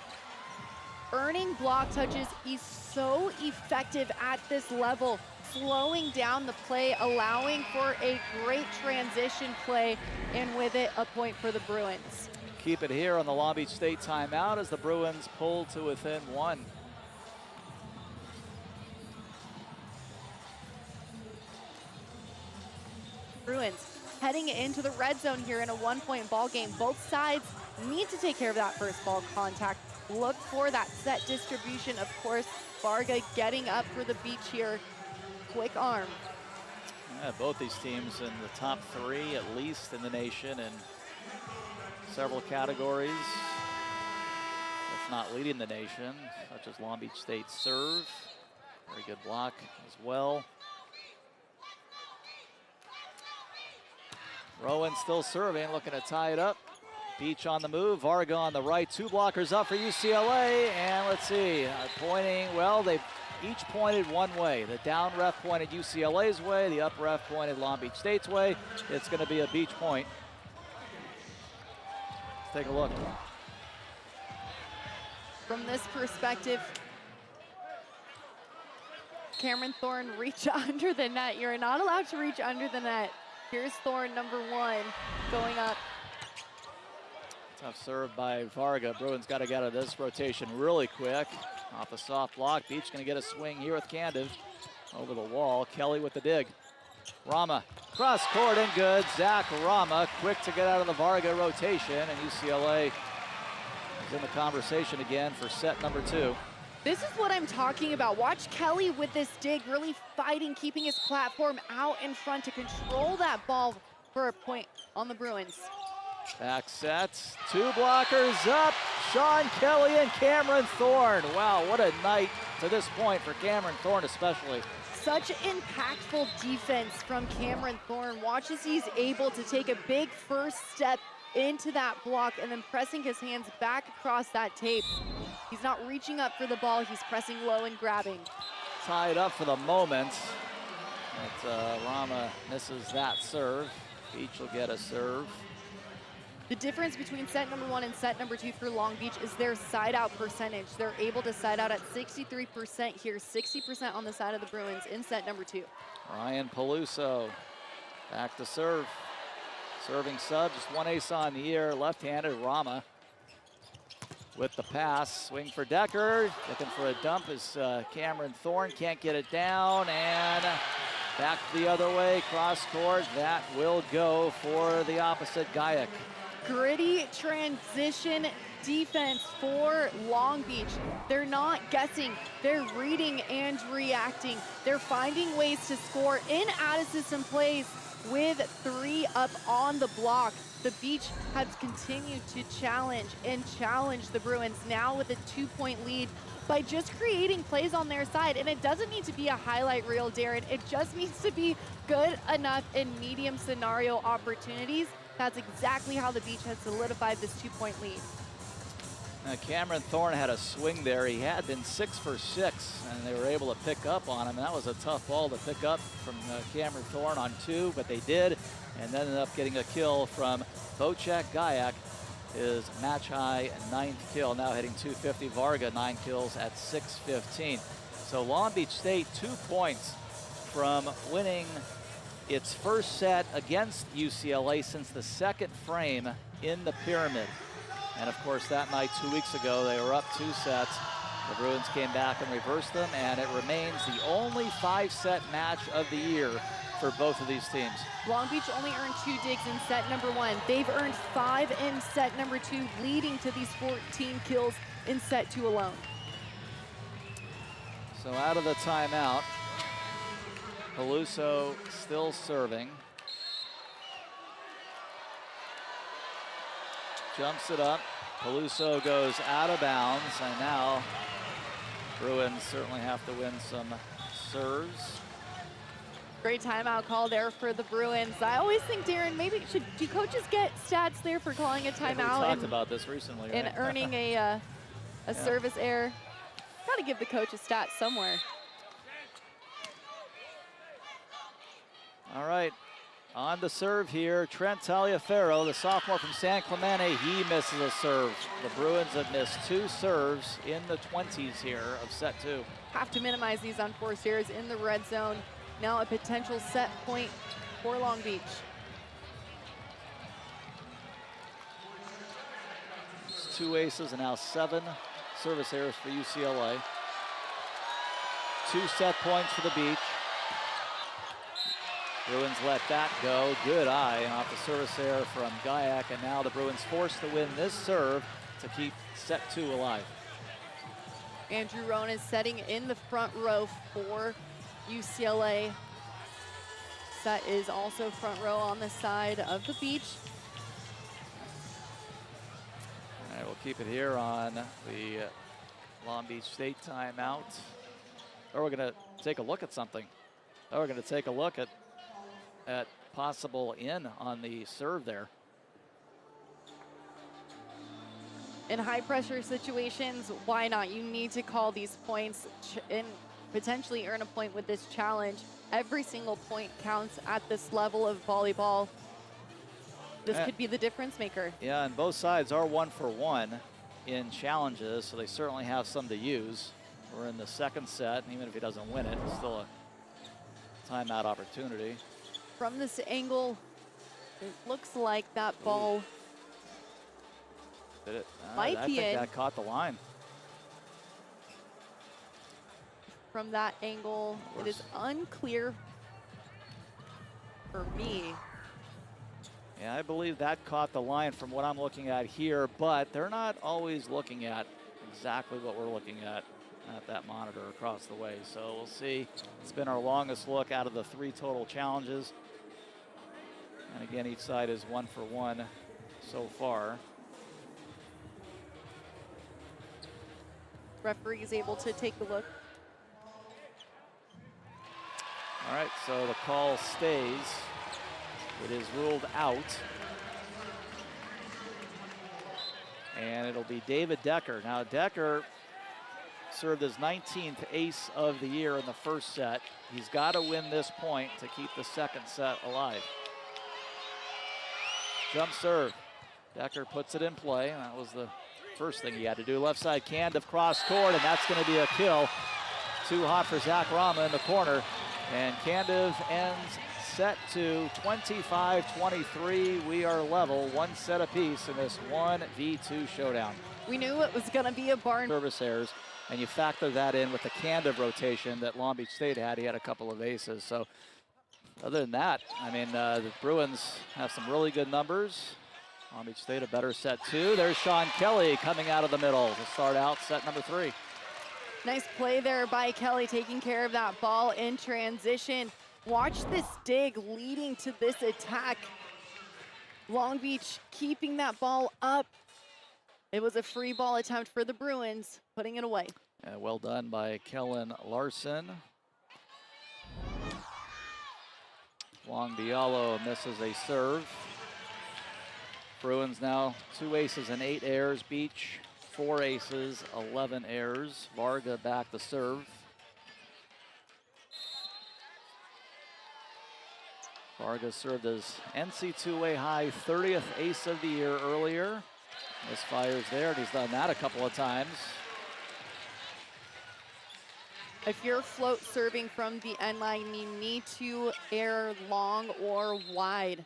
Earning block touches is so effective at this level, slowing down the play, allowing for a great transition play, and with it, a point for the Bruins. Keep it here on the Long Beach State timeout as the Bruins pull to within 1. Bruins heading into the red zone here in a 1-point ball game. Both sides need to take care of that first ball contact. Look for that set distribution. Of course, Varga getting up for the Beach here. Quick arm. Yeah, both these teams in the top 3 at least in the nation in several categories, if not leading the nation, such as Long Beach State serve. Very good block as well. Rowan still serving, looking to tie it up. Beach on the move, Varga on the right, 2 blockers up for UCLA, and let's see, pointing, well, they each pointed one way. The down ref pointed UCLA's way, the up ref pointed Long Beach State's way. It's gonna be a Beach point. Let's take a look. From this perspective, Cameron Thorne reach under the net. You're not allowed to reach under the net. Here's Thorne, number 1, going up. Tough serve by Varga. Bruins got to get out of this rotation really quick. Off a soft block. Beach going to get a swing here with Candiv. Over the wall. Kelly with the dig. Rama cross court and good. Zach Rama quick to get out of the Varga rotation, and UCLA is in the conversation again for set number 2. This is what I'm talking about. Watch Kelly with this dig, really fighting, keeping his platform out in front to control that ball for a point on the Bruins. Back sets, 2 blockers up. Sean Kelly and Cameron Thorne. Wow, what a night to this point for Cameron Thorne especially. Such impactful defense from Cameron Thorne. Watch as he's able to take a big first step into that block and then pressing his hands back across that tape. He's not reaching up for the ball, he's pressing low and grabbing. Tied up for the moment, but Rama misses that serve. Beach will get a serve. The difference between set number 1 and set number 2 for Long Beach is their side out percentage. They're able to side out at 63% here, 60% on the side of the Bruins in set number 2. Ryan Peluso back to serve. Serving sub, just 1 ace on the year, left-handed. Rama with the pass, swing for Decker, looking for a dump as Cameron Thorne can't get it down, and back the other way, cross court. That will go for the opposite Gayak. Gritty transition defense for Long Beach. They're not guessing, they're reading and reacting. They're finding ways to score in out-of-system plays with 3 up on the block. The Beach has continued to challenge the Bruins now with a 2-point lead by just creating plays on their side. And it doesn't need to be a highlight reel, Darren. It just needs to be good enough in medium scenario opportunities. That's exactly how the Beach has solidified this 2-point lead. Cameron Thorne had a swing there. He had been 6 for 6, and they were able to pick up on him. That was a tough ball to pick up from Cameron Thorne on 2, but they did, and then ended up getting a kill from Vocek Gayak, his match high 9th kill, now hitting .250. Varga 9 kills at .615. So Long Beach State 2 points from winning its first set against UCLA since the 2nd frame in the pyramid. And of course that night 2 weeks ago they were up 2 sets. The Bruins came back and reversed them, and it remains the only 5-set match of the year for both of these teams. Long Beach only earned 2 digs in set number 1. They've earned 5 in set number 2, leading to these 14 kills in set 2 alone. So out of the timeout, Peluso still serving. Jumps it up. Peluso goes out of bounds, and now Bruins certainly have to win some serves. Great timeout call there for the Bruins. I always think, Darren, maybe do coaches get stats there for calling a timeout? Yeah, we talked about this recently, right? And earning a service error. Got to give the coach a stat somewhere. All right, on the serve here, Trent Taliaferro, the sophomore from San Clemente, he misses a serve. The Bruins have missed 2 serves in the 20s here of set 2. Have to minimize these unforced errors in the red zone. Now a potential set point for Long Beach. It's 2 aces and now 7 service errors for UCLA. 2 set points for the Beach. Bruins let that go. Good eye off the service error from Gayak, and now the Bruins forced to win this serve to keep set 2 alive. Andrew Rohn is setting in the front row for UCLA. Set is also front row on the side of the Beach. All right, we'll keep it here on the Long Beach State timeout. Or we're gonna take a look at something. Or we're gonna take a look at possible in on the serve there. In high pressure situations, why not? You need to call these points and potentially earn a point with this challenge. Every single point counts at this level of volleyball. This could be the difference maker. Yeah, and both sides are 1 for 1 in challenges, so they certainly have some to use. We're in the second set, and even if he doesn't win it, it's still a timeout opportunity. From this angle, it looks like that ball Did it? might I be think in. that caught the line. From that angle, it is unclear for me. Yeah, I believe that caught the line from what I'm looking at here, but they're not always looking at exactly what we're looking at that monitor across the way. So we'll see. It's been our longest look out of the 3 total challenges. And again, each side is 1 for 1 so far. Referee is able to take a look. All right, so the call stays. It is ruled out. And it'll be David Decker. Now, Decker served his 19th ace of the year in the first set. He's got to win this point to keep the second set alive. Jump serve. Decker puts it in play. That was the first thing he had to do. Left side Candiv cross court, and that's going to be a kill. Too hot for Zach Rama in the corner. And Candiv ends set to 25-23. We are level, 1 set apiece in this 1v2 showdown. We knew it was going to be a barn. Service errors, and you factor that in with the Candiv rotation that Long Beach State had. He had a couple of aces. So other than that, I mean, the Bruins have some really good numbers. Long Beach State a better set too. There's Sean Kelly coming out of the middle to start out set number 3. Nice play there by Kelly, taking care of that ball in transition. Watch this dig leading to this attack. Long Beach keeping that ball up. It was a free ball attempt for the Bruins, putting it away. Yeah, well done by Kellen Larson. Long Diallo misses a serve. Bruins now 2 aces and 8 errors. Beach 4 aces, 11 errors. Varga back to serve. Varga served his NCAA high 30th ace of the year earlier. Misfires there, and he's done that a couple of times. If you're float serving from the end line, you need to air long or wide.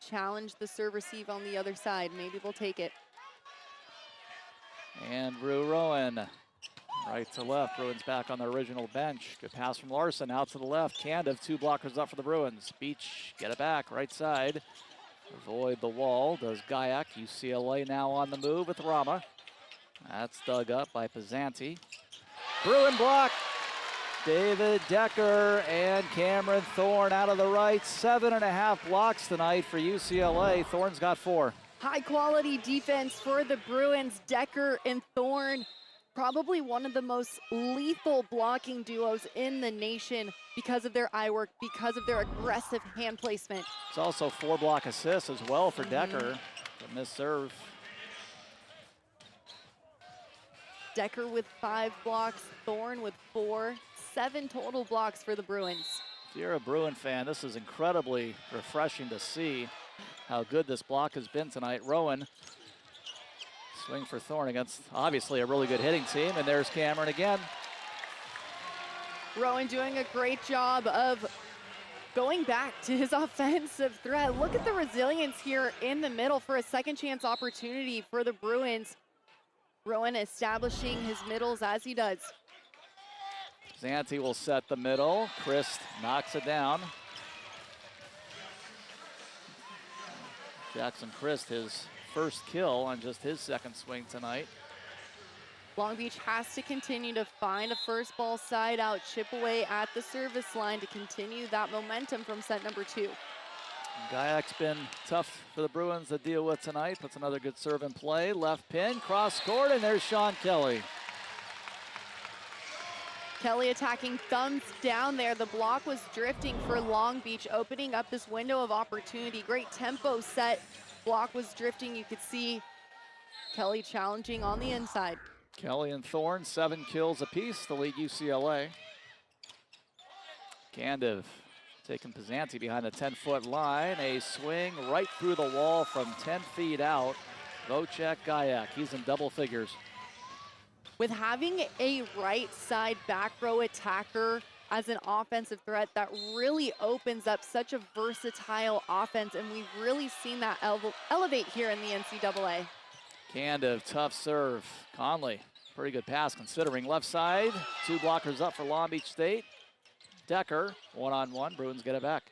Challenge the serve receive on the other side. Maybe they'll take it. Andrew Rowan, right to left. Bruins back on the original bench. Good pass from Larson out to the left. Candiv, 2 blockers up for the Bruins. Beach, get it back, right side. Avoid the wall, does Gayak. UCLA now on the move with Rama. That's dug up by Pizzanti. Bruin block. David Decker and Cameron Thorne out of the right. 7.5 blocks tonight for UCLA. Thorne's got 4. High quality defense for the Bruins. Decker and Thorne, probably one of the most lethal blocking duos in the nation because of their eye work, because of their aggressive hand placement. It's also 4 block assists as well for Decker. The missed serve. Decker with 5 blocks, Thorne with 4, 7 total blocks for the Bruins. If you're a Bruin fan, this is incredibly refreshing to see how good this block has been tonight. Rowan, swing for Thorne against obviously a really good hitting team, and there's Cameron again. Rowan doing a great job of going back to his offensive threat. Look at the resilience here in the middle for a second chance opportunity for the Bruins. Rowan establishing his middles as he does. Zanti will set the middle. Christ knocks it down. Jackson Christ, his first kill on just his second swing tonight. Long Beach has to continue to find a first ball side out, chip away at the service line to continue that momentum from set number 2. Gayak's been tough for the Bruins to deal with tonight. Puts another good serve in play. Left pin, cross court, and there's Sean Kelly. Kelly attacking thumbs down there. The block was drifting for Long Beach, opening up this window of opportunity. Great tempo set. Block was drifting. You could see Kelly challenging on the inside. Kelly and Thorne, 7 kills apiece, the lead UCLA. Candiv taking Pizzanti behind the 10-foot line. A swing right through the wall from 10 feet out. Vocek Gayak, he's in double figures. With having a right side back row attacker as an offensive threat, that really opens up such a versatile offense, and we've really seen that elevate here in the NCAA. Candiv, tough serve. Conley, pretty good pass considering. Left side, 2 blockers up for Long Beach State. Decker, one-on-one, Bruins get it back.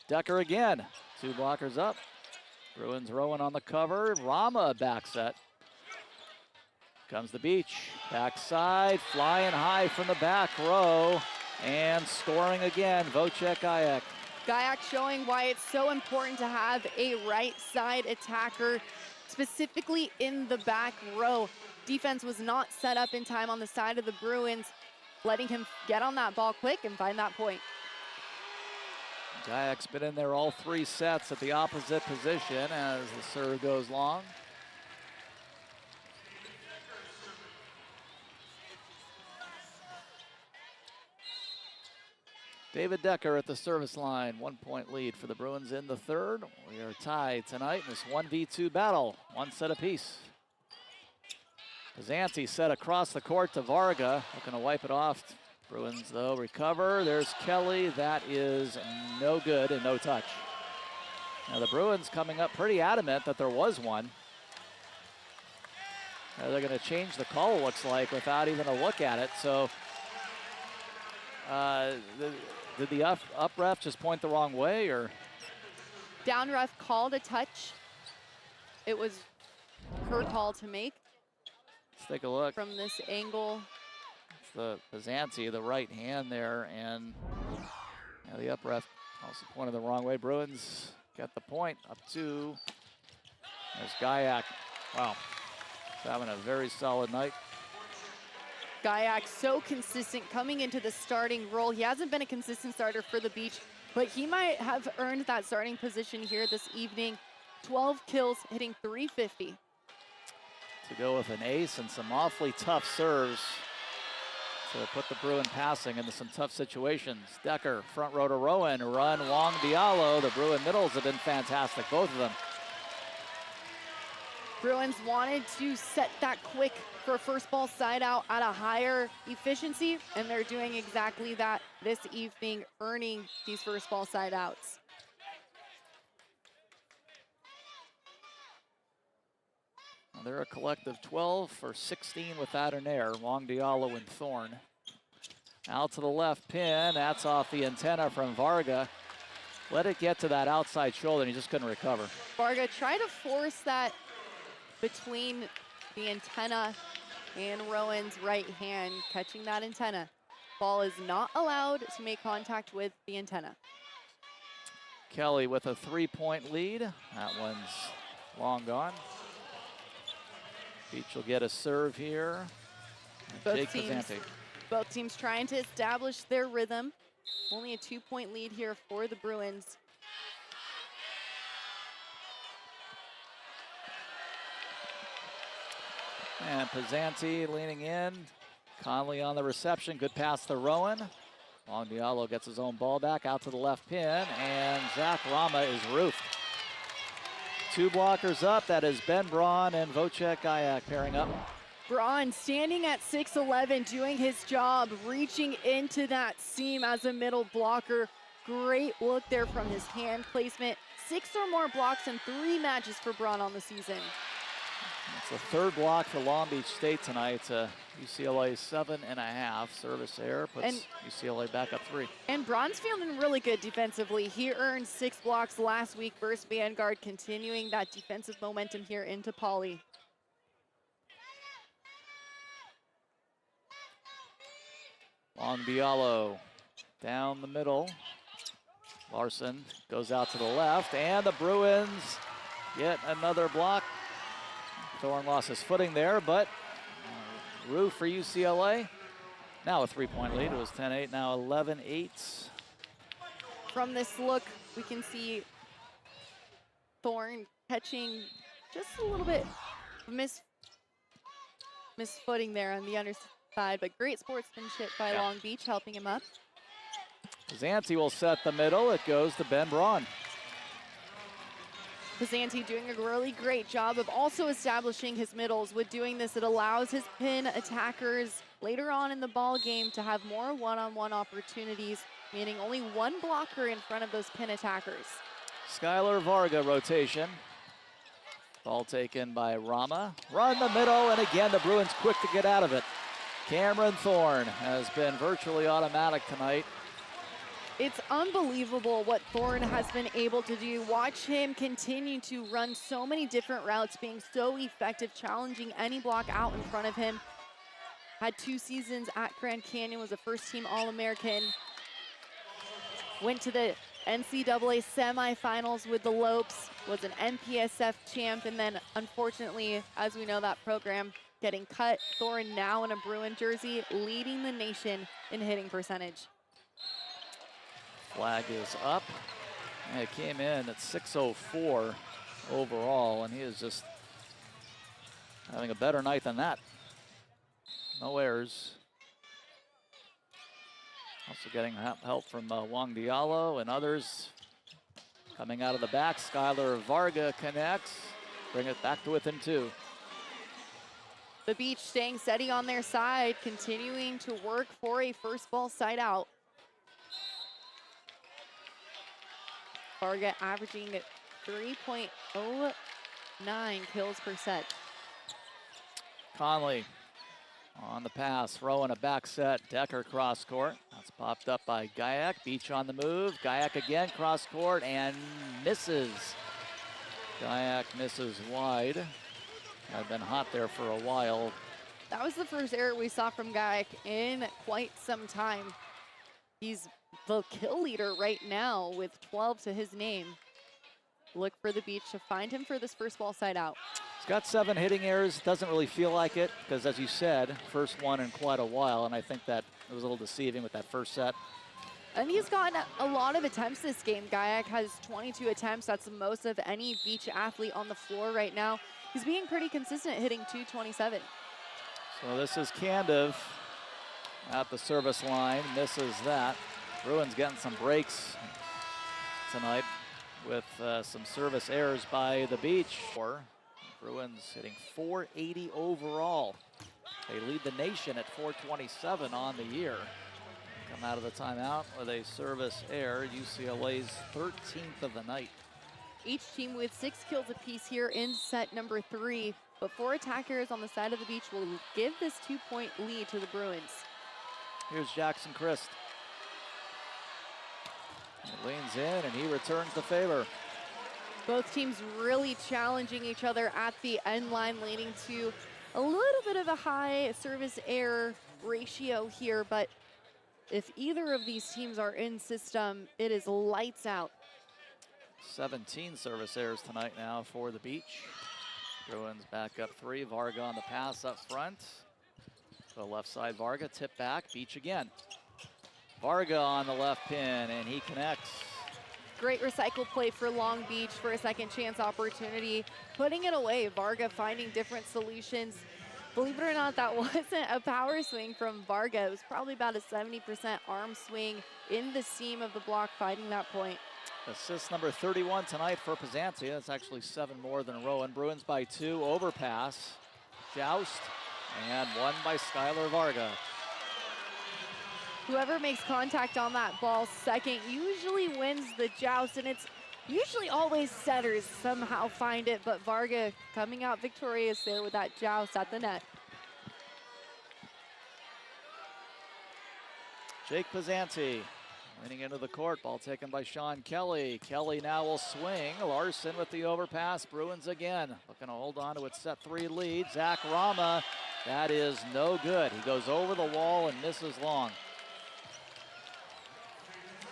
Decker again, 2 blockers up. Bruins Rowan on the cover, Rama back set. Comes the Beach, backside, flying high from the back row, and scoring again, Vocek Gayak. Gayak showing why it's so important to have a right side attacker, specifically in the back row. Defense was not set up in time on the side of the Bruins, letting him get on that ball quick and find that point. Gayak's been in there all 3 sets at the opposite position as the serve goes long. David Decker at the service line, 1-point lead for the Bruins in the third. We are tied tonight in this 1v2 battle, 1 set apiece. Pizzanti set across the court to Varga, looking to wipe it off. Bruins, though, recover. There's Kelly. That is no good and no touch. Now, the Bruins coming up pretty adamant that there was one. Now, they're going to change the call, it looks like, without even a look at it. So, did the up ref just point the wrong way, or? Down ref called a touch. It was her call to make. Let's take a look. From this angle. It's the Pizzanti, the right hand there, and the up ref also pointed the wrong way. Bruins got the point, up 2. There's Gayak. Wow, he's having a very solid night. Gayak so consistent coming into the starting role. He hasn't been a consistent starter for the Beach, but he might have earned that starting position here this evening. 12 kills, hitting .350. To go with an ace and some awfully tough serves to put the Bruin passing into some tough situations. Decker, front row to Rowan, run Wong Diallo. The Bruin middles have been fantastic, both of them. Bruins wanted to set that quick for first ball side out at a higher efficiency, and they're doing exactly that this evening, earning these first ball side outs. Well, they're a collective 12 for 16 without an error. Wong Diallo and Thorne. Out to the left pin, that's off the antenna from Varga. Let it get to that outside shoulder and he just couldn't recover. Varga tried to force that between the antenna and Rowan's right hand, catching that antenna. Ball is not allowed to make contact with the antenna. Kelly with a 3-point lead. That one's long gone. Beach will get a serve here. Both teams trying to establish their rhythm. Only a 2-point lead here for the Bruins. And Pizzanti leaning in. Conley on the reception. Good pass to Rowan. Long Diallo gets his own ball back out to the left pin. And Zach Rama is roofed. 2 blockers up. That is Ben Braun and Vocek Gayak pairing up. Braun standing at 6'11", doing his job, reaching into that seam as a middle blocker. Great look there from his hand placement. 6 or more blocks in 3 matches for Braun on the season. It's the 3rd block for Long Beach State tonight. UCLA 7.5. Service error puts UCLA back up 3. And Braun's feeling really good defensively. He earned 6 blocks last week versus Vanguard, continuing that defensive momentum here into Poly. Long Diallo down the middle. Larson goes out to the left, and the Bruins get another block. Thorne lost his footing there, but roof for UCLA. Now a 3-point lead. It was 10-8, now 11-8. From this look, we can see Thorne catching just a little bit Misfooting there on the underside, but great sportsmanship by Long Beach helping him up. Zanti will set the middle. It goes to Ben Braun. Zanti doing a really great job of also establishing his middles. With doing this, it allows his pin attackers later on in the ball game to have more one-on-one opportunities, meaning only one blocker in front of those pin attackers. Skylar Varga rotation. Ball taken by Rama. Run the middle, and again, the Bruins quick to get out of it. Cameron Thorne has been virtually automatic tonight. It's unbelievable what Thorne has been able to do. Watch him continue to run so many different routes, being so effective, challenging any block out in front of him. Had 2 seasons at Grand Canyon, was a first-team All-American. Went to the NCAA semifinals with the Lopes, was an NPSF champ, and then unfortunately, as we know, that program getting cut. Thorne now in a Bruin jersey, leading the nation in hitting percentage. Flag is up. And it came in at 6:04 overall, and he is just having a better night than that. No errors. Also getting help from Wang Diallo and others coming out of the back. Skylar Varga connects. Bring it back to within 2. The Beach staying steady on their side, continuing to work for a first ball side out. Varga averaging 3.09 kills per set. Conley on the pass, Rowan a back set, Decker cross court. That's popped up by Gayak. Beach on the move. Gayak again cross court and misses. Gayak misses wide. Had been hot there for a while. That was the first error we saw from Gayak in quite some time. He's the kill leader right now with 12 to his name. Look for the Beach to find him for this first ball side out. He's got 7 hitting errors. Doesn't really feel like it because, as you said, first one in quite a while, and I think that it was a little deceiving with that first set. And he's gotten a lot of attempts this game. Gayak has 22 attempts. That's the most of any Beach athlete on the floor right now. He's being pretty consistent, hitting .227. So this is Candiv at the service line, misses that. Bruins getting some breaks tonight with some service errors by the Beach. Bruins hitting .480 overall. They lead the nation at .427 on the year. Come out of the timeout with a service error, UCLA's 13th of the night. Each team with 6 kills apiece here in set number 3, but 4 attackers on the side of the Beach will give this 2-point lead to the Bruins. Here's Jackson Christ. He leans in and he returns the favor. Both teams really challenging each other at the end line, leading to a little bit of a high service error ratio here, but if either of these teams are in system, it is lights out. 17 service errors tonight now for the Beach. Bruins back up 3. Varga on the pass up front. To the left side, Varga tip back. Beach again. Varga on the left pin, and he connects. Great recycle play for Long Beach for a second chance opportunity. Putting it away, Varga finding different solutions. Believe it or not, that wasn't a power swing from Varga. It was probably about a 70% arm swing in the seam of the block, finding that point. Assist number 31 tonight for Pizanti. That's actually 7 more than Rowan. Bruins by 2, overpass, joust, and one by Skylar Varga. Whoever makes contact on that ball second usually wins the joust, and it's usually always setters somehow find it, but Varga coming out victorious there with that joust at the net. Jake Pizanti leaning into the court, ball taken by Sean Kelly. Kelly now will swing. Larson with the overpass. Bruins again looking to hold on to its set 3 lead. Zach Rama, that is no good. He goes over the wall and misses long.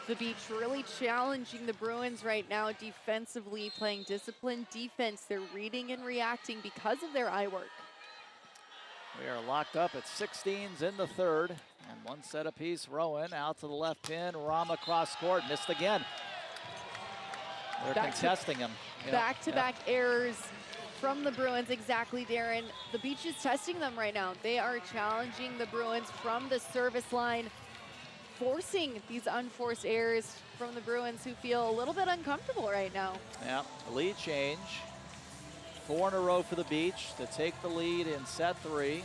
The Beach really challenging the Bruins right now defensively, playing disciplined defense. They're reading and reacting because of their eye work. We are locked up at 16s in the third, and 1 set apiece. Rowan out to the left pin. Rama cross court, missed again. They're contesting him. Back-to-back errors from the Bruins, exactly, Darren. The Beach is testing them right now. They are challenging the Bruins from the service line, forcing these unforced errors from the Bruins, who feel a little bit uncomfortable right now. Yeah, a lead change. 4 in a row for the Beach to take the lead in set 3.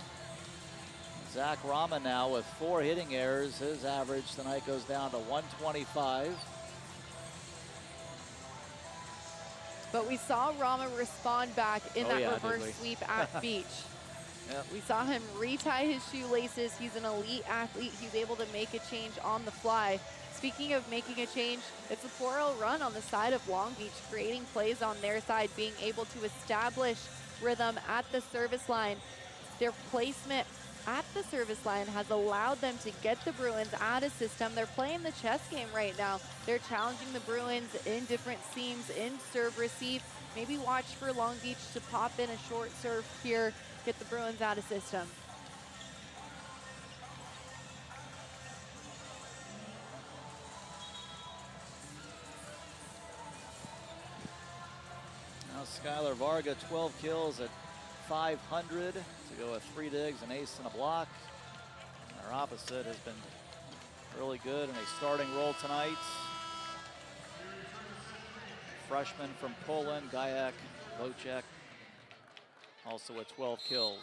Zach Rama now with 4 hitting errors. His average tonight goes down to 125. But we saw Rama respond back in that reverse did we? sweep at Beach. Yep. We saw him retie his shoelaces. He's an elite athlete. He's able to make a change on the fly. Speaking of making a change, it's a 4-0 run on the side of Long Beach, creating plays on their side, being able to establish rhythm at the service line. Their placement at the service line has allowed them to get the Bruins out of system. They're playing the chess game right now. They're challenging the Bruins in different seams, in serve receive. Maybe watch for Long Beach to pop in a short serve here, get the Bruins out of system. Now Skylar Varga, 12 kills at 500 to go with 3 digs, an ace, and a block. And their opposite has been really good in a starting role tonight. Freshman from Poland, Gajek Wojciech, also with 12 kills.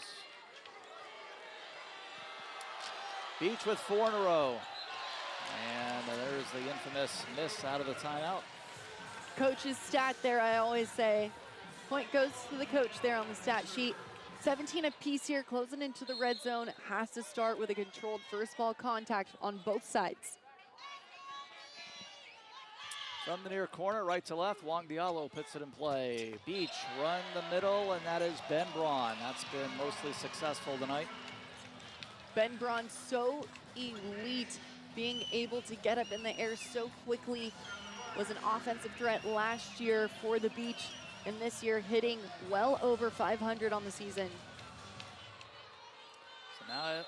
Beach with 4 in a row. And there's the infamous miss out of the timeout. Coach's stat there, I always say. Point goes to the coach there on the stat sheet. 17 apiece here, closing into the red zone. Has to start with a controlled first ball contact on both sides. From the near corner, right to left, Wong Diallo puts it in play. Beach run the middle, and that is Ben Braun. That's been mostly successful tonight. Ben Braun so elite, being able to get up in the air so quickly. Was an offensive threat last year for the Beach, and this year hitting well over 500 on the season. So now the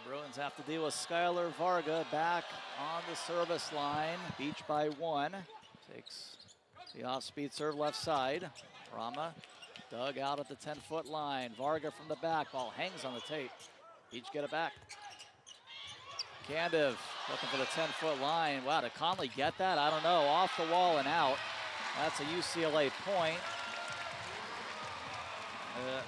Bruins have to deal with Skylar Varga back on the service line. Beach by 1. Takes the off-speed serve left side. Rama dug out at the 10-foot line. Varga from the back. Ball hangs on the tape. Beach get it back. Candiv looking for the 10-foot line. Wow, did Conley get that? I don't know. Off the wall and out. That's a UCLA point.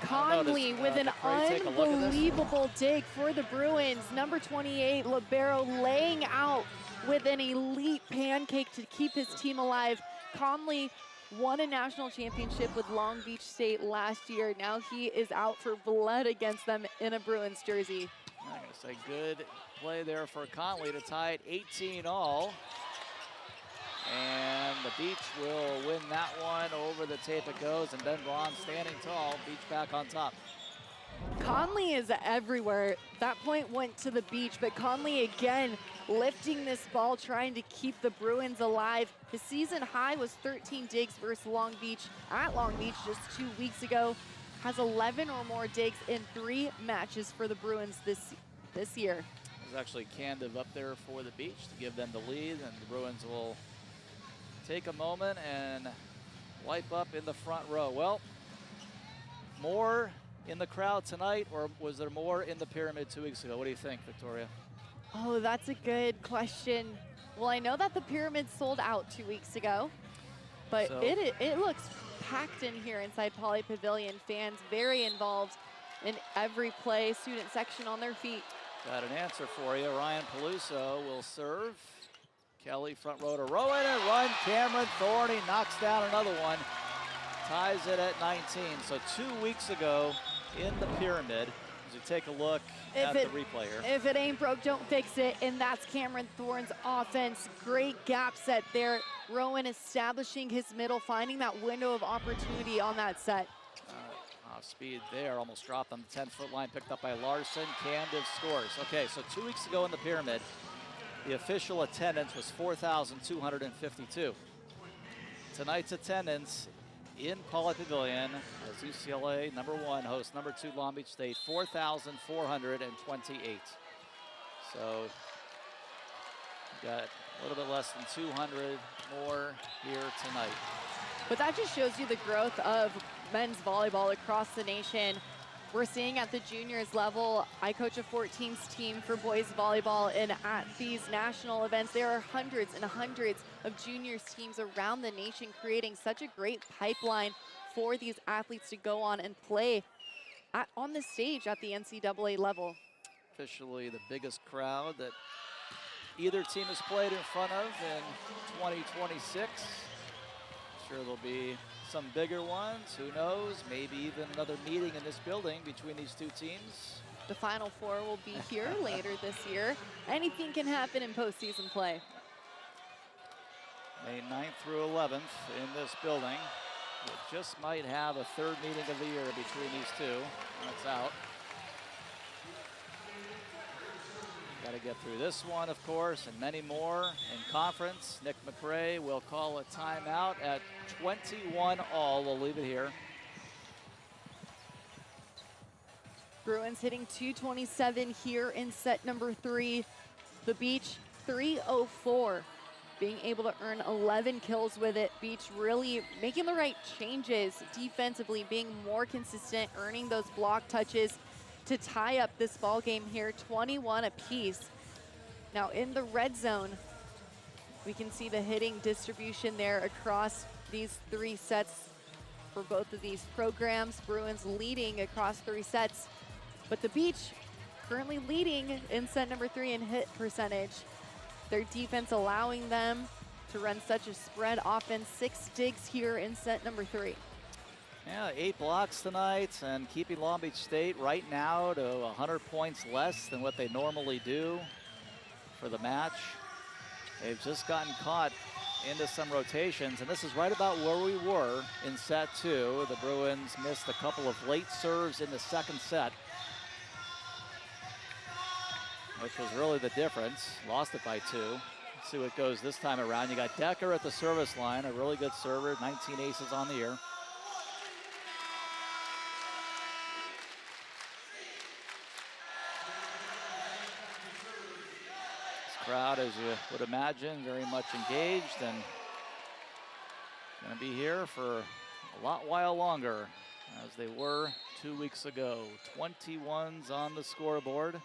Conley with an unbelievable dig for the Bruins. Number 28, Libero, laying out with an elite pancake to keep his team alive. Conley won a national championship with Long Beach State last year. Now he is out for blood against them in a Bruins jersey. I'm going to say good play there for Conley to tie it 18-all. And the Beach will win that one. Over the tape it goes, and Ben Braun standing tall. Beach back on top. Conley is everywhere. That point went to the Beach, but Conley again lifting this ball, trying to keep the Bruins alive. His season high was 13 digs versus Long Beach at Long Beach just 2 weeks ago. Has 11 or more digs in 3 matches for the Bruins this year. There's actually Candiv up there for the Beach to give them the lead, and the Bruins will take a moment and wipe up in the front row. Well, more in the crowd tonight, or was there more in the pyramid 2 weeks ago? What do you think, Victoria? Oh, that's a good question. Well, I know that the pyramid sold out 2 weeks ago, but So- it looks packed in here inside Pauley Pavilion. Fans very involved in every play, student section on their feet. Got an answer for you. Ryan Peluso will serve. Kelly front row to Rowan and run. Cameron Thorney knocks down another one. Ties it at 19. So 2 weeks ago in the pyramid, as you take a look at the replay here. If it ain't broke, don't fix it. And that's Cameron Thorne's offense. Great gap set there. Rowan establishing his middle, finding that window of opportunity on that set. Off speed there, almost dropped on the 10-foot line, picked up by Larson. Candiv scores. Okay, so 2 weeks ago in the pyramid, the official attendance was 4,252. Tonight's attendance in Pauley Pavilion as UCLA #1 hosts #2 Long Beach State, 4,428. So got a little bit less than 200 more here tonight. But that just shows you the growth of men's volleyball across the nation. We're seeing at the juniors level, I coach a 14s team for boys volleyball, and at these national events, there are hundreds and hundreds of juniors teams around the nation creating such a great pipeline for these athletes to go on and play on the stage at the NCAA level. Officially the biggest crowd that either team has played in front of in 2026. Sure there'll be some bigger ones, who knows, maybe even another meeting in this building between these two teams. The Final Four will be here later this year. Anything can happen in postseason play. May 9th through 11th in this building. We just might have a third meeting of the year between these two. That's out. Got to get through this one, of course, and many more in conference. Nick McRae will call a timeout at 21 all. We'll leave it here. Bruins hitting 227 here in set number 3. The Beach 304, being able to earn 11 kills with it. Beach really making the right changes defensively, being more consistent, earning those block touches to tie up this ball game here, 21 apiece. Now in the red zone, we can see the hitting distribution there across these 3 sets for both of these programs. Bruins leading across 3 sets, but the Beach currently leading in set number 3 in hit percentage. Their defense allowing them to run such a spread offense. 6 digs here in set number 3. Yeah, 8 blocks tonight, and keeping Long Beach State right now to 100 points less than what they normally do for the match. They've just gotten caught into some rotations, and this is right about where we were in set 2. The Bruins missed a couple of late serves in the second set, which was really the difference. Lost it by 2. Let's see what goes this time around. You got Decker at the service line, a really good server, 19 aces on the year. Crowd, as you would imagine, very much engaged and going to be here for a while longer, as they were 2 weeks ago. 21s on the scoreboard.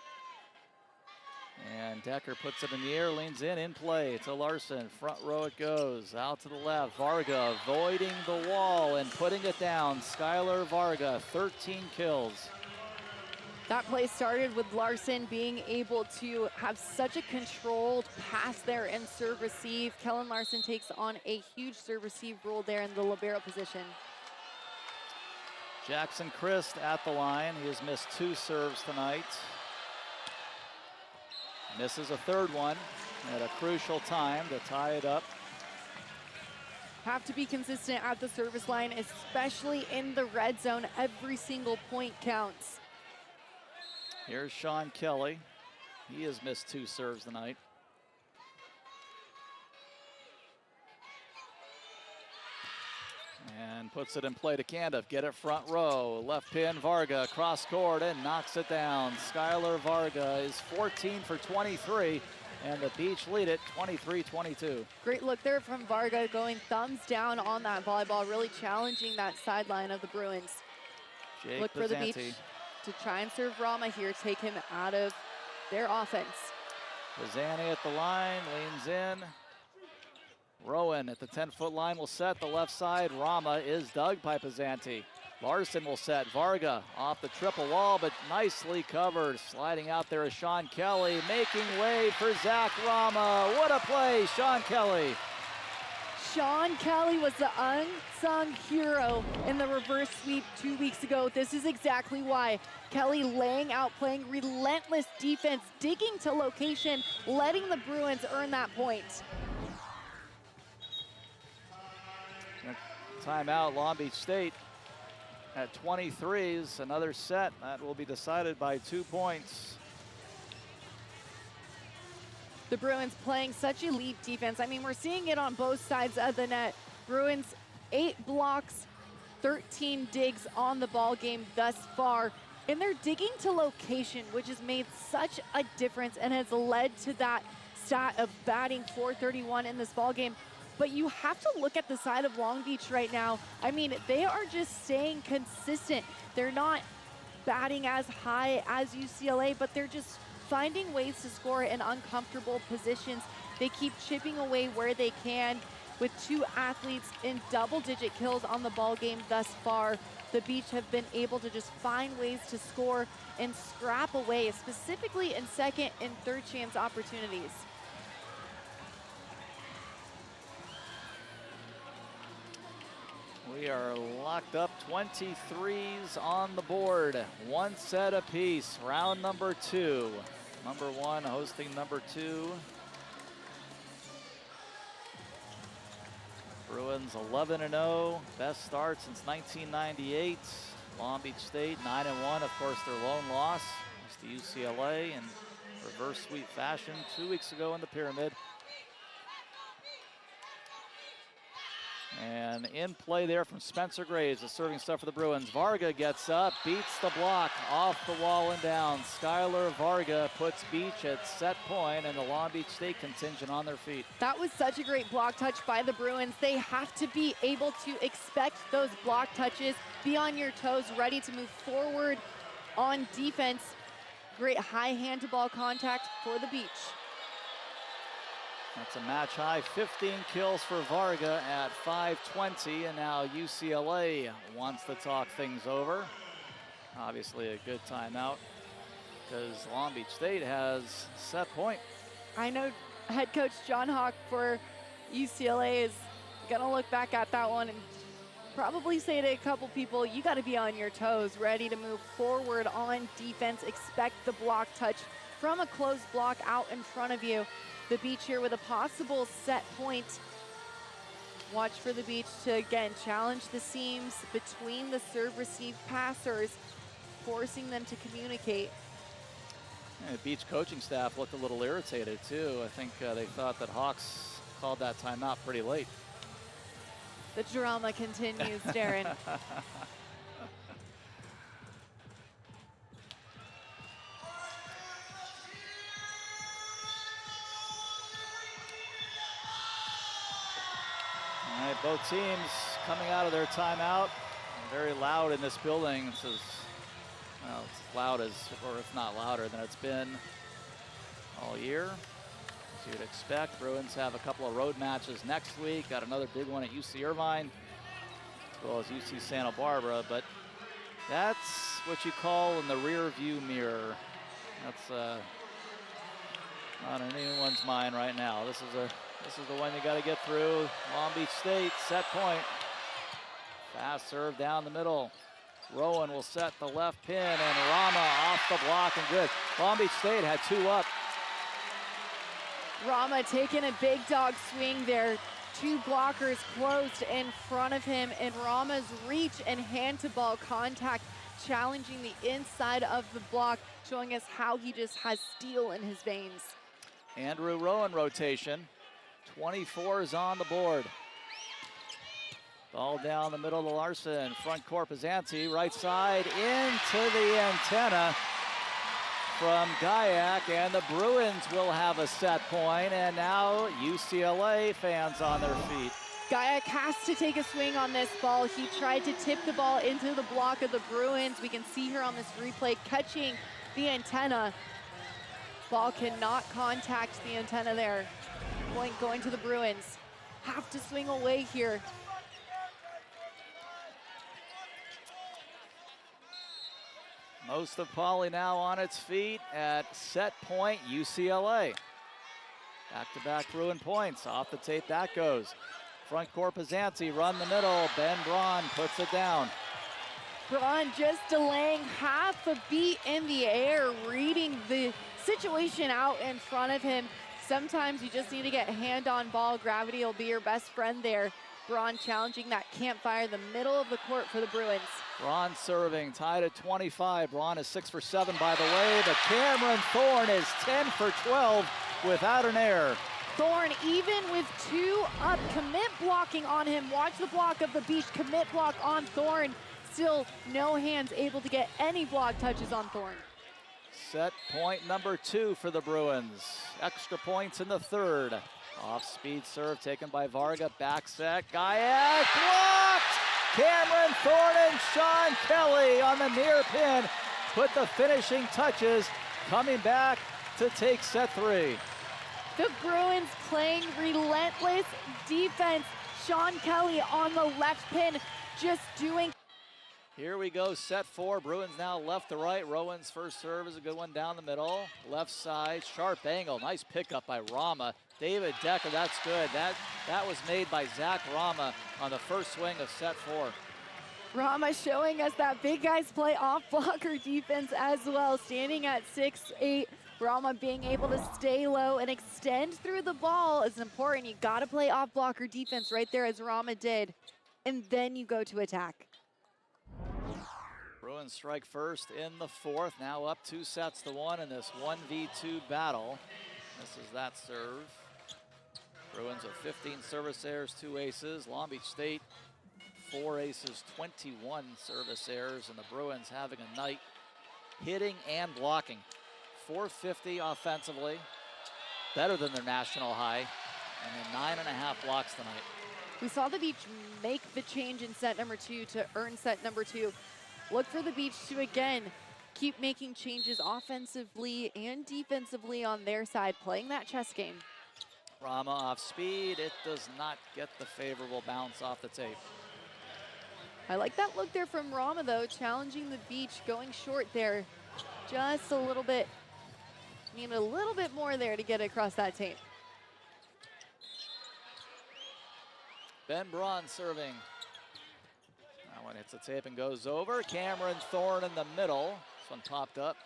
And Decker puts it in the air, leans in play to Larson. Front row it goes, out to the left. Varga avoiding the wall and putting it down. Skylar Varga, 13 kills. That play started with Larson being able to have such a controlled pass there and serve receive. Kellen Larson takes on a huge serve receive role there in the libero position. Jackson Christ at the line. He has missed 2 serves tonight. Misses a third one at a crucial time to tie it up. Have to be consistent at the service line, especially in the red zone. Every single point counts. Here's Sean Kelly. He has missed 2 serves tonight. And puts it in play to Candiff. Get it front row. Left pin, Varga cross court and knocks it down. Skylar Varga is 14 for 23. And the Beach lead it 23-22. Great look there from Varga, going thumbs down on that volleyball, really challenging that sideline of the Bruins. Jake Look for the Beach to try and serve Rama here, take him out of their offense. Pizzani at the line, leans in. Rowan at the 10-foot line will set the left side. Rama is dug by Pizzanti. Larson will set. Varga off the triple wall, but nicely covered. Sliding out there is Sean Kelly, making way for Zach Rama. What a play, Sean Kelly. Sean Kelly was the unsung hero in the reverse sweep 2 weeks ago. This is exactly why. Kelly laying out, playing relentless defense, digging to location, letting the Bruins earn that point. Timeout, Long Beach State at 23s. Another set that will be decided by 2 points. The Bruins playing such elite defense. I mean, we're seeing it on both sides of the net. Bruins 8 blocks, 13 digs on the ball game thus far. And they're digging to location, which has made such a difference and has led to that stat of batting .431 in this ball game. but you have to look at the side of Long Beach right now. I mean, they are just staying consistent. They're not batting as high as UCLA, but they're just finding ways to score in uncomfortable positions. They keep chipping away where they can, with 2 athletes in double-digit kills on the ball game thus far. The Beach have been able to just find ways to score and scrap away, specifically in second and third chance opportunities. We are locked up, 23s on the board, 1 set apiece, round number 2. Number 1 hosting number 2. Bruins 11-0, best start since 1998. Long Beach State 9-1, of course their lone loss was to UCLA in reverse sweep fashion 2 weeks ago in the Pyramid. And in play there from Spencer Graves, the serving stuff for the Bruins. Varga gets up, beats the block, off the wall and down. Skylar Varga puts Beach at set point, and the Long Beach State contingent on their feet. That was such a great block touch by the Bruins. They have to be able to expect those block touches, be on your toes, ready to move forward on defense. Great high hand-to-ball contact for the Beach. That's a match high 15 kills for Varga at 5:20, and now UCLA wants to talk things over. Obviously a good timeout because Long Beach State has set point. I know head coach John Hawk for UCLA is gonna look back at that one and probably say to a couple people, you gotta be on your toes, ready to move forward on defense, expect the block touch from a closed block out in front of you. The Beach here with a possible set point. Watch for the Beach to, again, challenge the seams between the serve-receive passers, forcing them to communicate. And the Beach coaching staff looked a little irritated, too. I think they thought that Hawks called that timeout pretty late. The drama continues, Darren. All right, both teams coming out of their timeout. Very loud in this building. It's as, well, it's as loud as, or if not louder than it's been all year. As you'd expect, Bruins have a couple of road matches next week. Got another big one at UC Irvine, as well as UC Santa Barbara. But that's what you call in the rear view mirror. That's not in anyone's mind right now. This is the one you got to get through. Long Beach State, set point. Fast serve down the middle. Rowan will set the left pin, and Rama off the block and good. Long Beach State had 2 up. Rama taking a big dog swing there. 2 blockers closed in front of him, and Rama's reach and hand-to-ball contact challenging the inside of the block, showing us how he just has steel in his veins. Andrew Rowan rotation. 24 is on the board. Ball down the middle to Larson. Front court Pizanti. Right side into the antenna from Gayak. And the Bruins will have a set point. And now UCLA fans on their feet. Gayak has to take a swing on this ball. He tried to tip the ball into the block of the Bruins. We can see here on this replay catching the antenna. Ball cannot contact the antenna there. Point going to the Bruins. Have to swing away here. Most of Pauley now on its feet at set point, UCLA. Back-to-back Bruin points. Off the tape that goes. Front court Pizanti, run the middle. Ben Braun puts it down. Braun just delaying half a beat in the air, reading the situation out in front of him. Sometimes you just need to get hand on ball. Gravity will be your best friend there. Braun challenging that campfire, the middle of the court for the Bruins. Braun serving, tied at 25. Braun is 6 for 7, by the way, but Cameron Thorne is 10 for 12 without an error. Thorne, even with 2 up, commit blocking on him. Watch the block of the Beach, commit block on Thorne. Still no hands able to get any block touches on Thorne. Set point number 2 for the Bruins. Extra points in the third. Off-speed serve taken by Varga. Back set. Guyette blocked! Cameron Thorne and Sean Kelly on the near pin put the finishing touches, coming back to take set 3. The Bruins playing relentless defense. Sean Kelly on the left pin, just doing. Here we go, set 4. Bruins now left to right. Rowan's first serve is a good one down the middle. Left side, sharp angle. Nice pickup by Rama. David Decker, that's good. That was made by Zach Rama on the first swing of set 4. Rama showing us that big guys play off blocker defense as well. Standing at 6'8", Rama being able to stay low and extend through the ball is important. You got to play off blocker defense right there as Rama did. And then you go to attack. Bruins strike first in the 4th. Now up 2 sets to 1 in this 1v2 battle. This is that serve. Bruins with 15 service errors, 2 aces. Long Beach State, 4 aces, 21 service errors. And the Bruins having a night hitting and blocking. 450 offensively, better than their national high. And then 9.5 blocks tonight. We saw the Beach make the change in set number 2 to earn set number 2. Look for the Beach to, again, keep making changes offensively and defensively on their side, playing that chess game. Rama off speed. It does not get the favorable bounce off the tape. I like that look there from Rama, though, challenging the Beach, going short there. Just a little bit, need a little bit more there to get across that tape. Ben Braun serving. That one hits the tape and goes over. Cameron Thorne in the middle. This one popped up.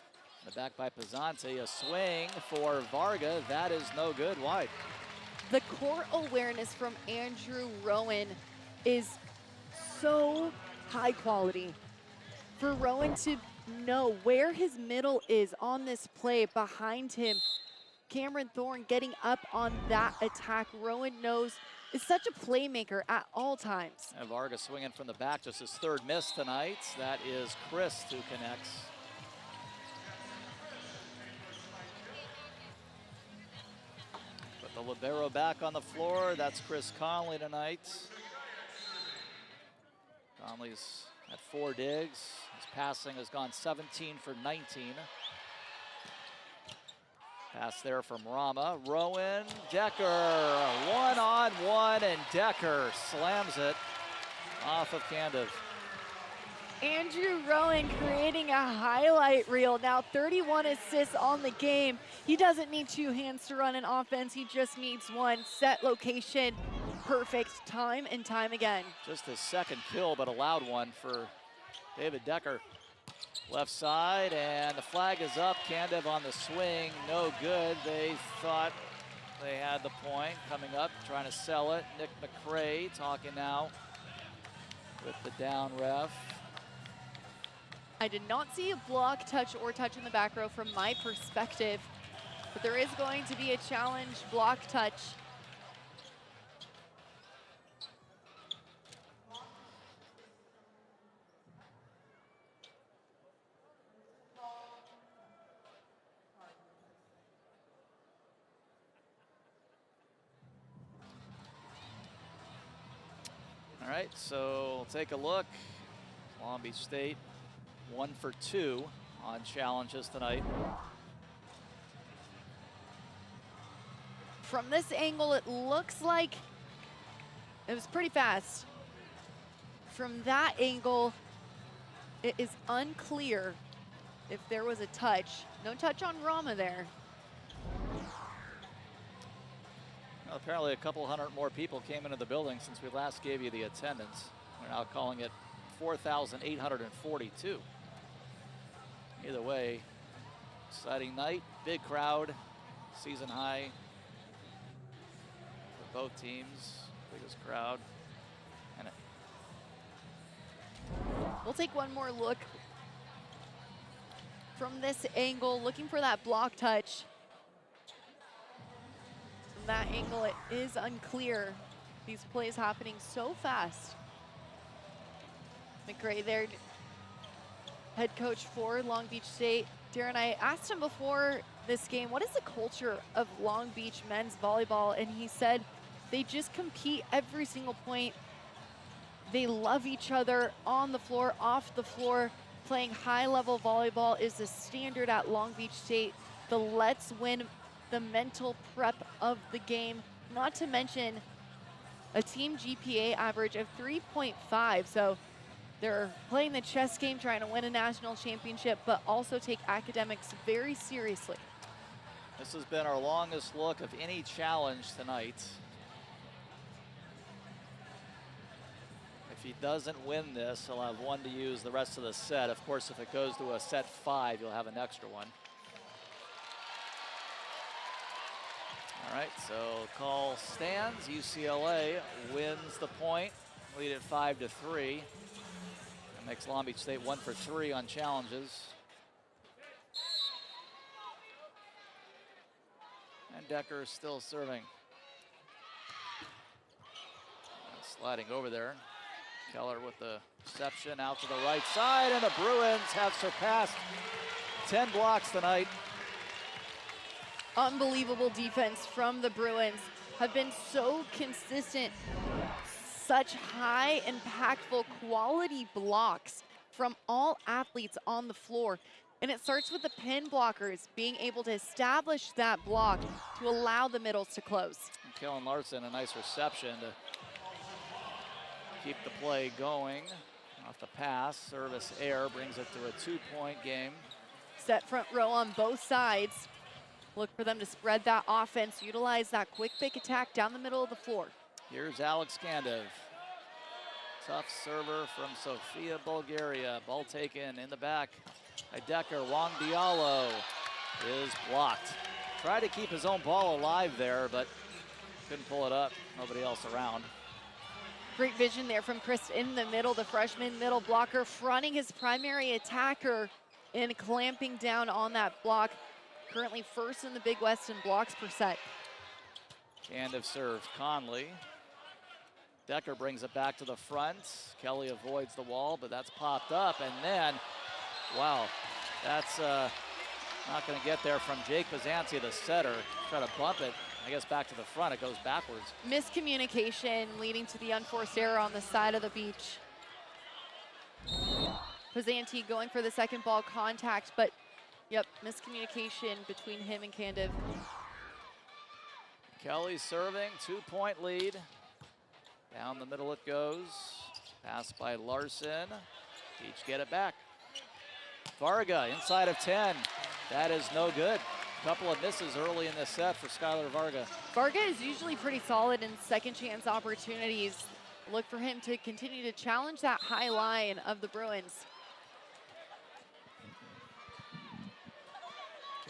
In the back by Pizzante. A swing for Varga. That is no good. Wide. The court awareness from Andrew Rowan is so high quality. For Rowan to know where his middle is on this play behind him. Cameron Thorne getting up on that attack. Rowan knows is such a playmaker at all times. And Varga swinging from the back, just his 3rd miss tonight. That is Chris who connects. Put the libero back on the floor. That's Chris Conley tonight. Conley's at 4 digs. His passing has gone 17 for 19. Pass there from Rama. Rowan, Decker, 1-on-1, and Decker slams it off of Candiv. Andrew Rowan creating a highlight reel. Now 31 assists on the game. He doesn't need 2 hands to run an offense. He just needs 1. Set, location, perfect time and time again. Just his 2nd kill, but a loud one for David Decker. Left side, and the flag is up. Candiv on the swing, no good. They thought they had the point. Coming up, trying to sell it. Nick McRae talking now with the down ref. I did not see a block, touch, or touch in the back row from my perspective, but there is going to be a challenge block touch. All right, so we'll take a look. Long Beach State 1 for 2 on challenges tonight. From this angle, it looks like it was pretty fast. From that angle, it is unclear if there was a touch. No touch on Rama there. Well, apparently a couple hundred more people came into the building since we last gave you the attendance. We're now calling it 4,842. Either way, exciting night, big crowd, season high for both teams, biggest crowd. And We'll take one more look from this angle, looking for that block touch. From that angle, it is unclear. These plays happening so fast. McRae there, head coach for Long Beach State. Darren, I asked him before this game, what is the culture of Long Beach men's volleyball? And he said they just compete every single point. They love each other on the floor, off the floor. Playing high-level volleyball is the standard at Long Beach State. The let's win, the mental prep of the game, not to mention a team GPA average of 3.5. So they're playing the chess game, trying to win a national championship, but also take academics very seriously. This has been our longest look of any challenge tonight. If he doesn't win this, he'll have one to use the rest of the set. Of course, if it goes to a set 5, you'll have an extra one. All right, so call stands. UCLA wins the point, lead at 5-3. That makes Long Beach State 1 for 3 on challenges. And Decker is still serving. Sliding over there. Keller with the reception out to the right side, and the Bruins have surpassed 10 blocks tonight. Unbelievable defense from the Bruins. Have been so consistent. Such high, impactful, quality blocks from all athletes on the floor. And it starts with the Penn blockers being able to establish that block to allow the middles to close. And Kellen Larson, a nice reception to keep the play going. Off the pass, service air brings it to a 2-point game. Set front row on both sides. Look for them to spread that offense, utilize that quick pick attack down the middle of the floor. Here's Alex Kandev. Tough server from Sofia, Bulgaria. Ball taken in the back by Decker. Wang Diallo is blocked. Tried to keep his own ball alive there, but couldn't pull it up. Nobody else around. Great vision there from Chris in the middle, the freshman middle blocker, fronting his primary attacker and clamping down on that block. Currently first in the Big West in blocks per set. Kandev serves Conley. Decker brings it back to the front. Kelly avoids the wall, but that's popped up. And then, wow, that's not going to get there from Jake Pazanti, the setter. Try to bump it, I guess, back to the front. It goes backwards. Miscommunication leading to the unforced error on the side of the beach. Pazanti going for the second ball contact, but yep, miscommunication between him and Kandev. Kelly serving, 2-point lead. Down the middle it goes. Pass by Larson. Each get it back. Varga inside of 10. That is no good. Couple of misses early in this set for Skylar Varga. Varga is usually pretty solid in second chance opportunities. Look for him to continue to challenge that high line of the Bruins.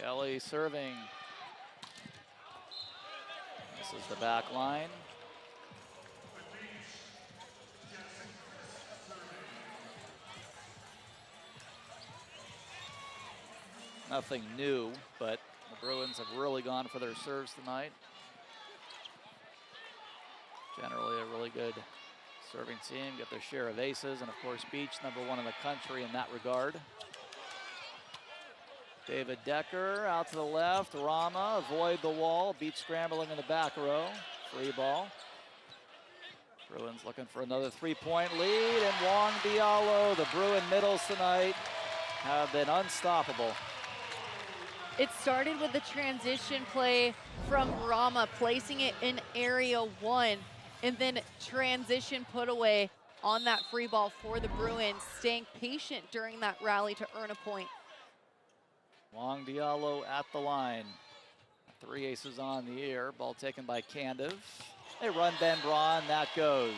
Kelly serving. This is the back line. Nothing new, but the Bruins have really gone for their serves tonight. Generally a really good serving team, get their share of aces, and of course Beach, #1 in the country in that regard. David Decker out to the left, Rama avoid the wall, Beach scrambling in the back row, free ball. Bruins looking for another 3-point lead, and Wang Diallo, the Bruin middles tonight have been unstoppable. It started with the transition play from Rama, placing it in area 1, and then transition put away on that free ball for the Bruins, staying patient during that rally to earn a point. Wang Diallo at the line. 3 aces on the air, ball taken by Kandev. They run Ben Braun, that goes.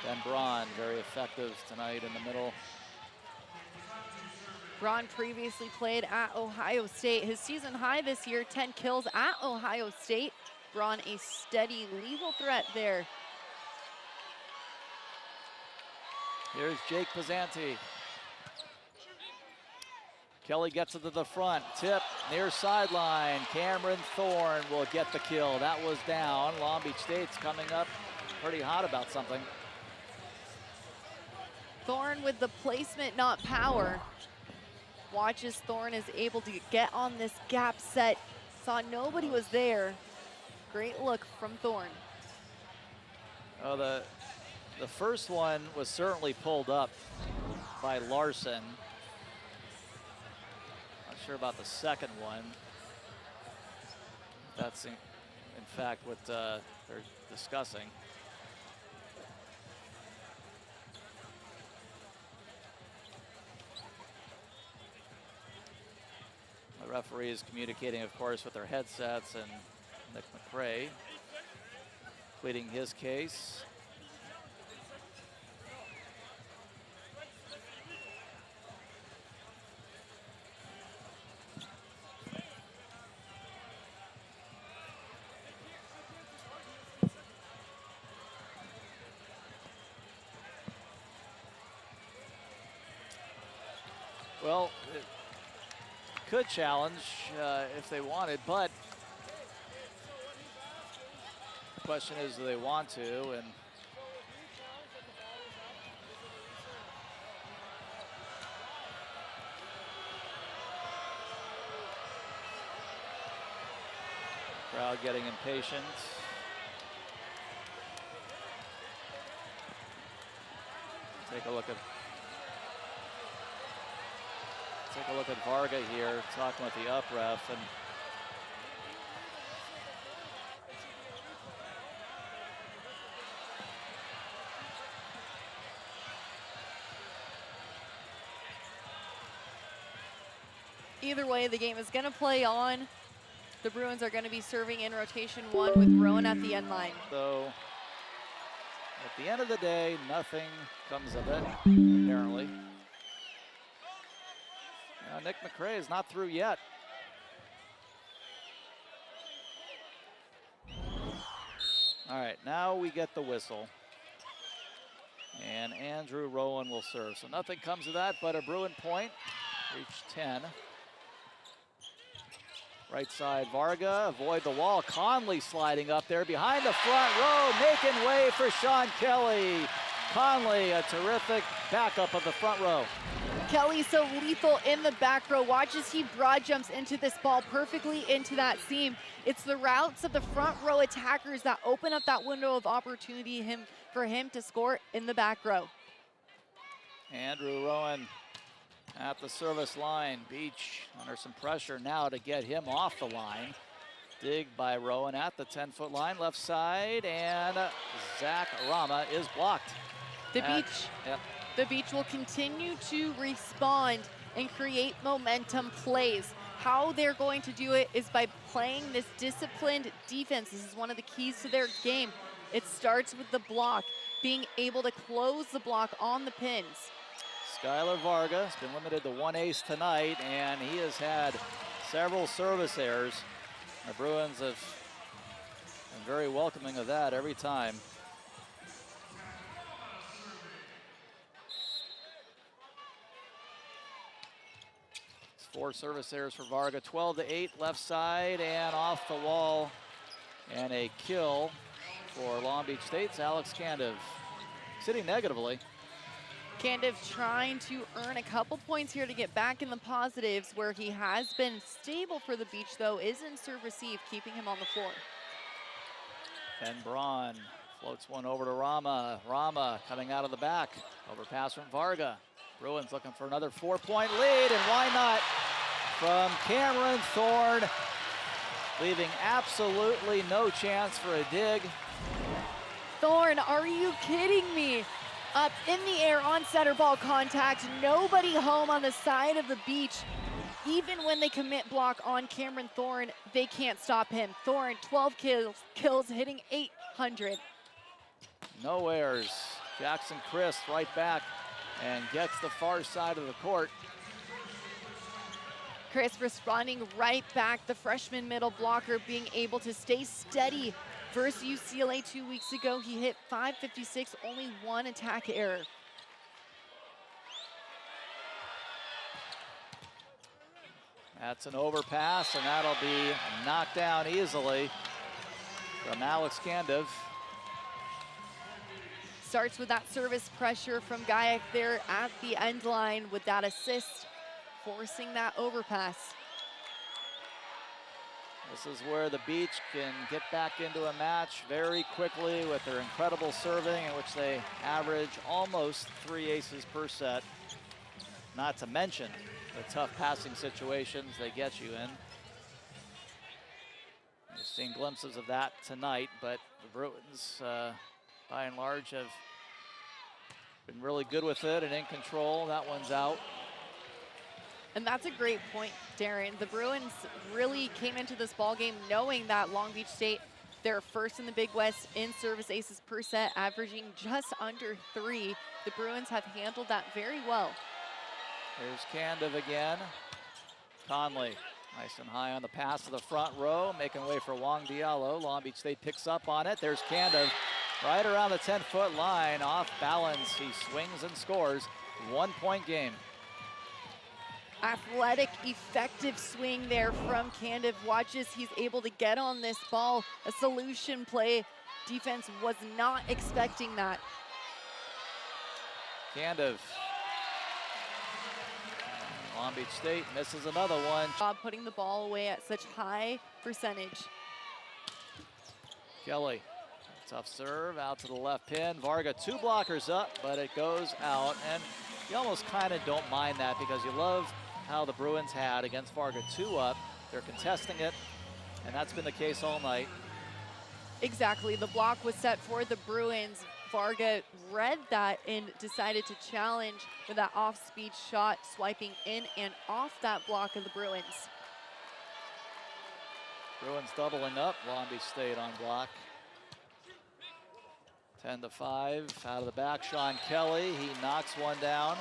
Ben Braun, very effective tonight in the middle. Braun previously played at Ohio State. His season high this year, 10 kills at Ohio State. Braun a steady lethal threat there. Here's Jake Pazanti. Kelly gets it to the front, tip, near sideline. Cameron Thorne will get the kill. That was down. Long Beach State's coming up pretty hot about something. Thorne with the placement, not power. Watch as Thorne is able to get on this gap set. Saw nobody was there. Great look from Thorne. Oh, the first one was certainly pulled up by Larson. Not sure about the second one. That's in fact what they're discussing. The referee is communicating, of course, with their headsets, and Nick McKendree pleading his case. Well, it could challenge if they wanted, but the question is, do they want to? And crowd getting impatient. Take a look at Varga here, talking with the up ref, and either way, the game is going to play on. The Bruins are going to be serving in rotation 1 with Rowan at the end line. So at the end of the day, nothing comes of it, apparently. Nick McKendree is not through yet. All right, now we get the whistle. And Andrew Rowan will serve. So nothing comes of that but a Bruin point. Reach 10. Right side, Varga, avoid the wall. Conley sliding up there behind the front row, making way for Sean Kelly. Conley, a terrific backup of the front row. Kelly so lethal in the back row. Watch as he broad jumps into this ball perfectly into that seam. It's the routes of the front row attackers that open up that window of opportunity for him to score in the back row. Andrew Rowan at the service line. Beach under some pressure now to get him off the line. Dig by Rowan at the 10-foot line, left side, and Zach Rama is blocked. The Beach will continue to respond and create momentum plays. How they're going to do it is by playing this disciplined defense. This is one of the keys to their game. It starts with the block, being able to close the block on the pins. Skylar Varga has been limited to 1 ace tonight, and he has had several service errors. The Bruins have been very welcoming of that every time. 4 service errors for Varga, 12-8 left side and off the wall. And a kill for Long Beach State's Alex Candiv. Sitting negatively. Candiv trying to earn a couple points here to get back in the positives, where he has been stable for the Beach, though, is in serve receive, keeping him on the floor. Ben Braun floats one over to Rama. Rama coming out of the back. Overpass from Varga. Bruins looking for another 4-point lead, and why not? From Cameron Thorne, leaving absolutely no chance for a dig. Thorne, are you kidding me? Up in the air on center ball contact, nobody home on the side of the Beach. Even when they commit block on Cameron Thorne, they can't stop him. Thorne, 12 kills, hitting 800. No errors. Jackson Christ right back and gets the far side of the court. Chris responding right back, the freshman middle blocker being able to stay steady. Versus UCLA 2 weeks ago, he hit .556, only 1 attack error. That's an overpass, and that'll be knocked down easily from Alex Candiv. Starts with that service pressure from Gayak there at the end line with that assist forcing that overpass. This is where the Beach can get back into a match very quickly with their incredible serving, in which they average almost 3 aces per set. Not to mention the tough passing situations they get you in. We've seen glimpses of that tonight, but the Bruins, by and large, have been really good with it and in control. That one's out. And that's a great point, Darren. The Bruins really came into this ball game knowing that Long Beach State, they're first in the Big West in service aces per set, averaging just under 3. The Bruins have handled that very well. Here's Candiv again. Conley, nice and high on the pass to the front row, making way for Wong Diallo. Long Beach State picks up on it. There's Candiv right around the 10-foot line, off balance. He swings and scores. 1-point game. Athletic, effective swing there from Candiv. Watch as he's able to get on this ball. A solution play. Defense was not expecting that. Candiv. Long Beach State misses another one. Putting the ball away at such high percentage. Kelly, tough serve, out to the left pin. Varga, 2 blockers up, but it goes out. And you almost kind of don't mind that because you love how the Bruins had against Varga 2 up. They're contesting it, and that's been the case all night. Exactly, the block was set for the Bruins. Varga read that and decided to challenge with that off-speed shot, swiping in and off that block of the Bruins. Bruins doubling up, Long Beach State on block. 10-5, out of the back, Sean Kelly, he knocks one down.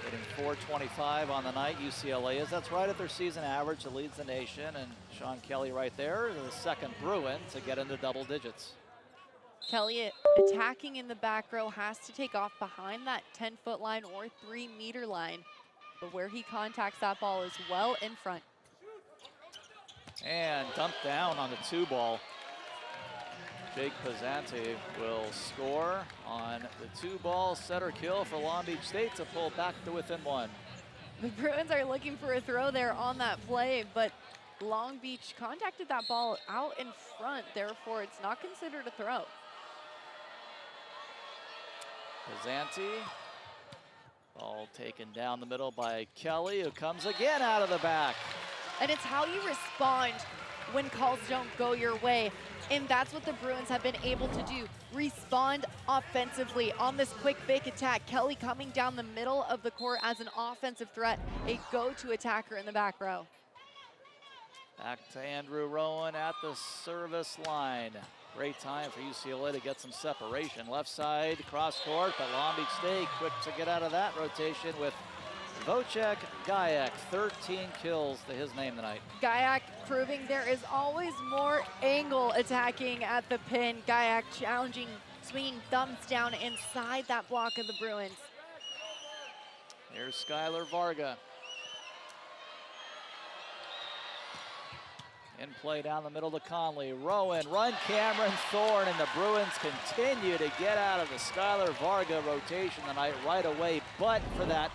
Hitting .425 on the night, UCLA is. That's right at their season average, that leads the nation, and Sean Kelly right there, the second Bruin to get into double digits. Kelly attacking in the back row, has to take off behind that 10-foot line or 3-meter line. But where he contacts that ball is well in front. And dumped down on the 2-ball. Jake Pizzanti will score on the 2-ball setter kill for Long Beach State to pull back to within 1. The Bruins are looking for a throw there on that play, but Long Beach contacted that ball out in front, therefore it's not considered a throw. Pizzanti, ball taken down the middle by Kelly, who comes again out of the back. And it's how you respond when calls don't go your way. And that's what the Bruins have been able to do. Respond offensively on this quick, big attack. Kelly coming down the middle of the court as an offensive threat, a go-to attacker in the back row. Back to Andrew Rowan at the service line. Great time for UCLA to get some separation. Left side, cross court, but Long Beach State quick to get out of that rotation with Wojciech Gajek, 13 kills to his name tonight. Gajek proving there is always more angle attacking at the pin. Gajek challenging, swinging thumbs down inside that block of the Bruins. Here's Skylar Varga. In play down the middle to Conley. Rowan, run Cameron Thorne, and the Bruins continue to get out of the Skylar Varga rotation tonight right away, but for that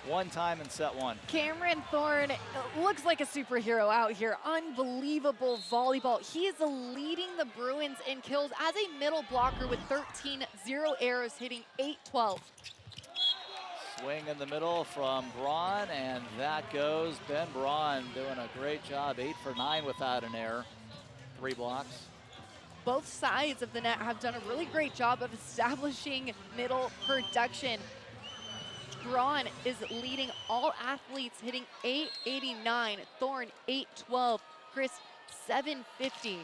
one time in set 1. Cameron Thorne looks like a superhero out here. Unbelievable volleyball. He is leading the Bruins in kills as a middle blocker with 13, 0 errors, hitting .812. Swing in the middle from Braun, and that goes. Ben Braun doing a great job, 8 for 9 without an error. 3 blocks. Both sides of the net have done a really great job of establishing middle production. Braun is leading all athletes, hitting .889. Thorne, .812. Chris, .750.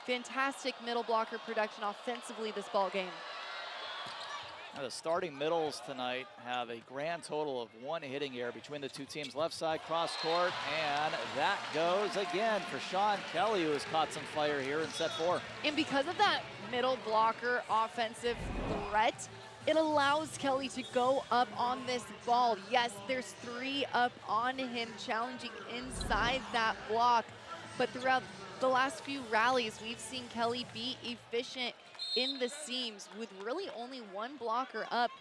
Fantastic middle blocker production offensively this ball game. Now the starting middles tonight have a grand total of 1 hitting error between the two teams. Left side cross court, and that goes again for Sean Kelly, who has caught some fire here in set 4. And because of that middle blocker offensive threat, it allows Kelly to go up on this ball. Yes, there's 3 up on him, challenging inside that block. But throughout the last few rallies, we've seen Kelly be efficient in the seams with really only 1 blocker up.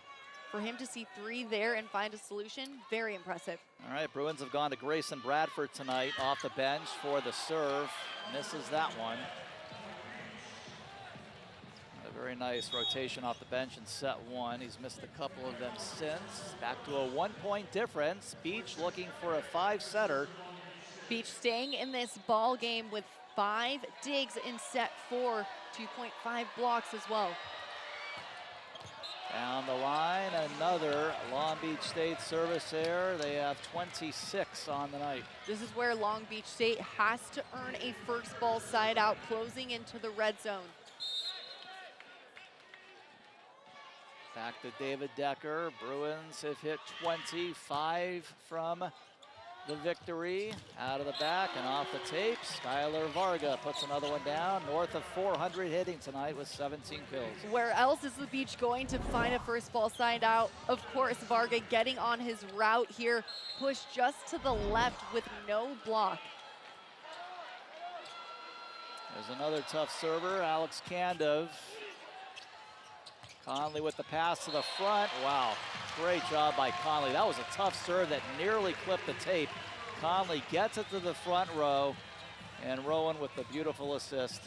For him to see 3 there and find a solution, very impressive. All right, Bruins have gone to Grayson Bradford tonight off the bench for the serve. Misses that one. A very nice rotation off the bench in set 1. He's missed a couple of them since. Back to a 1-point difference. Beach looking for a 5-setter. Beach staying in this ball game with 5 digs in set 4, 2.5 blocks as well. Down the line, another Long Beach State service error. They have 26 on the night. This is where Long Beach State has to earn a first ball side out, closing into the red zone. Back to David Decker. Bruins have hit 25 from the victory. Out of the back and off the tape. Skylar Varga puts another one down. North of 400 hitting tonight with 17 kills. Where else is the Beach going to find a first ball side out? Of course, Varga getting on his route here. Push just to the left with no block. There's another tough server, Alex Candove. Conley with the pass to the front. Wow, great job by Conley. That was a tough serve that nearly clipped the tape. Conley gets it to the front row, and Rowan with the beautiful assist.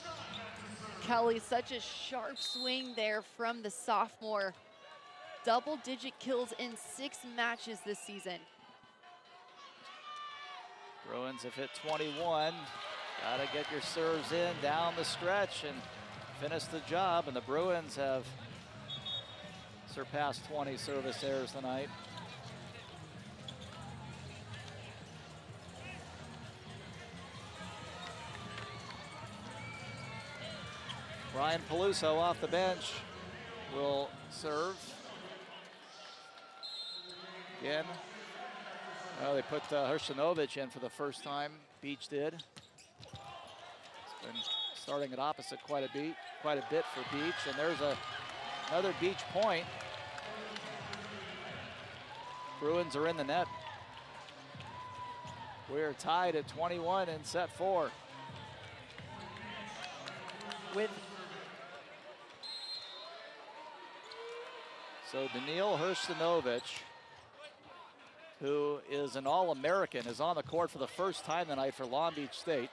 Kelly, such a sharp swing there from the sophomore. Double-digit kills in 6 matches this season. Bruins have hit 21. Gotta get your serves in down the stretch and finish the job, and the Bruins have surpassed 20 service errors tonight. Ryan Peluso off the bench will serve. Again, they put Hrstanovic in for the first time. Beach did. It's been starting at opposite quite a bit for Beach, and there's another Beach point. Bruins are in the net. We're tied at 21 in set 4. So Daniil Hrstanovic, who is an All-American, is on the court for the first time tonight for Long Beach State.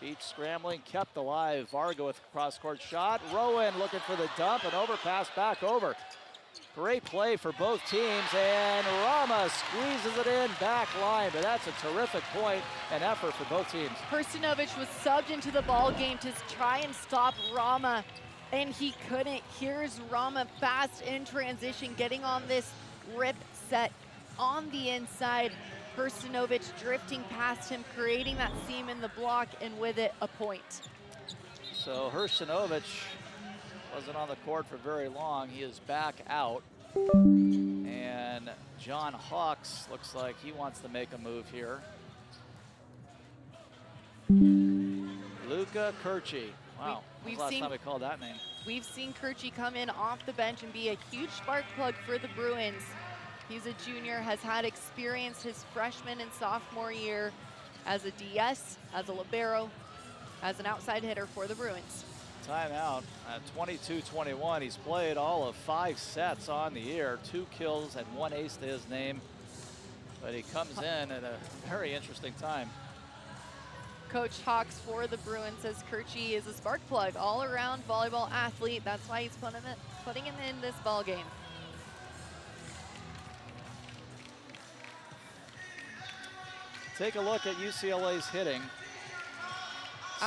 Beach scrambling, kept alive. Varga with a cross-court shot. Rowan looking for the dump, and overpass back over. Great play for both teams, and Rama squeezes it in back line, but that's a terrific point and effort for both teams. Hrstanovic was subbed into the ball game to try and stop Rama, and he couldn't. Here's Rama fast in transition, getting on this rip set on the inside. Hrstanovic drifting past him, creating that seam in the block, and with it, a point. So Hrstanovic wasn't on the court for very long. He is back out. And John Hawks looks like he wants to make a move here. Luka Kirchi. Wow, when's the last time we called that name? We've seen Kirchi come in off the bench and be a huge spark plug for the Bruins. He's a junior, has had experience his freshman and sophomore year as a DS, as a libero, as an outside hitter for the Bruins. Timeout at 22-21. He's played all of 5 sets on the year, 2 kills and 1 ace to his name. But he comes in at a very interesting time. Coach Hawks for the Bruins says Kirchi is a spark plug, all-around volleyball athlete. That's why he's putting him in this ball game. Take a look at UCLA's hitting.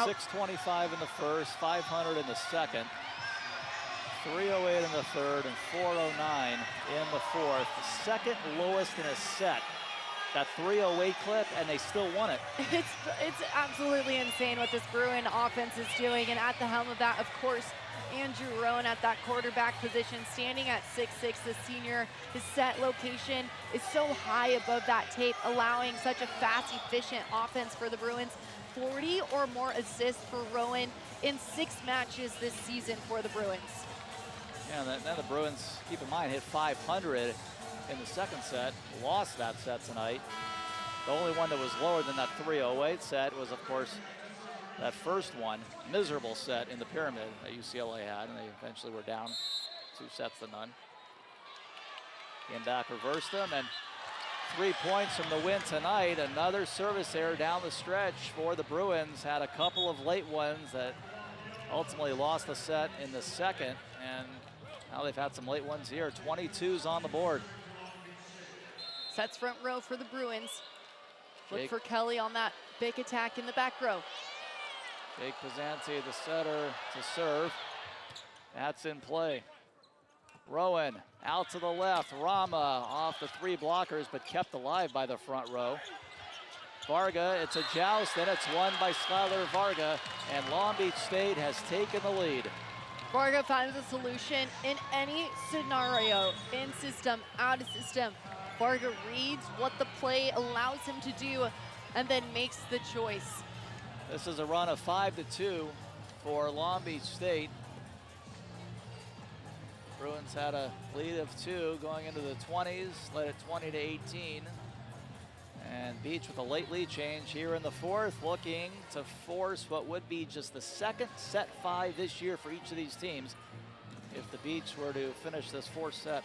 625 in the first, 500 in the second, 308 in the third, and 409 in the fourth. The second lowest in a set. That 308 clip, and they still won it. It's absolutely insane what this Bruin offense is doing, and at the helm of that, of course, Andrew Rowan at that quarterback position, standing at 6'6", the senior. His set location is so high above that tape, allowing such a fast, efficient offense for the Bruins. 40 or more assists for Rowan in 6 matches this season for the Bruins. Yeah, then the Bruins, keep in mind, hit 500 in the second set, lost that set tonight. The only one that was lower than that 308 set was, of course, that first one, miserable set in the pyramid that UCLA had, and they eventually were down 2 sets to none. Came back, reversed them, and 3 points from the win tonight. Another service error down the stretch for the Bruins. Had a couple of late ones that ultimately lost the set in the second, and now they've had some late ones here. 22's on the board. Sets front row for the Bruins. Look Jake. for Kelly on that big attack in the back row. Jake Pizzanti, the setter, to serve. That's in play. Rowan out to the left. Rama off the 3 blockers, but kept alive by the front row. Varga, it's a joust, and it's won by Skylar Varga, and Long Beach State has taken the lead. Varga finds a solution in any scenario, in system, out of system. Varga reads what the play allows him to do and then makes the choice. This is a run of 5-2 for Long Beach State. Bruins had a lead of 2 going into the 20s, led at 20-18. And Beach with a late lead change here in the 4th, looking to force what would be just the second set 5 this year for each of these teams if the Beach were to finish this 4th set.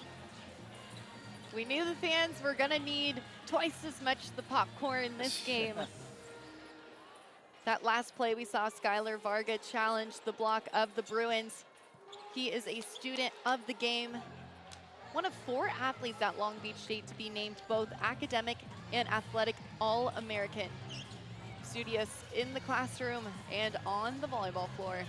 We knew the fans were gonna need twice as much the popcorn in this game. That last play we saw Skylar Varga challenge the block of the Bruins. He is a student of the game. One of 4 athletes at Long Beach State to be named both academic and athletic All-American. Studious in the classroom and on the volleyball floor.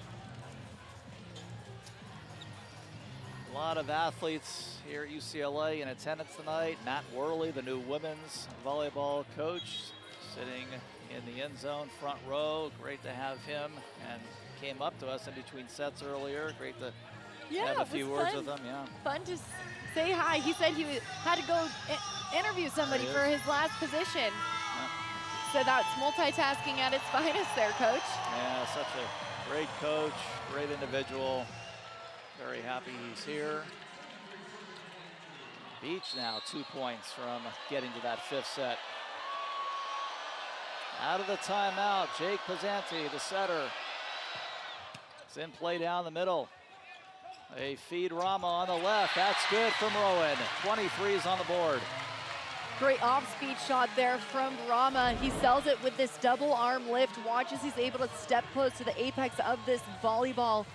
A lot of athletes here at UCLA in attendance tonight. Matt Worley, the new women's volleyball coach, sitting in the end zone front row. Great to have him, and came up to us in between sets earlier. Great to have a few words with him. Yeah. Fun to say hi. He said he had to go interview somebody for his last position. Yeah. So that's multitasking at its finest there, Coach. Yeah, such a great coach, great individual. Very happy he's here. Beach now 2 points from getting to that 5th set. Out of the timeout, Jake Pizzanti, the setter. It's in play down the middle. They feed Rama on the left. That's good from Rowan. 23's on the board. Great off-speed shot there from Rama. He sells it with this double arm lift. Watch as he's able to step close to the apex of this volleyball.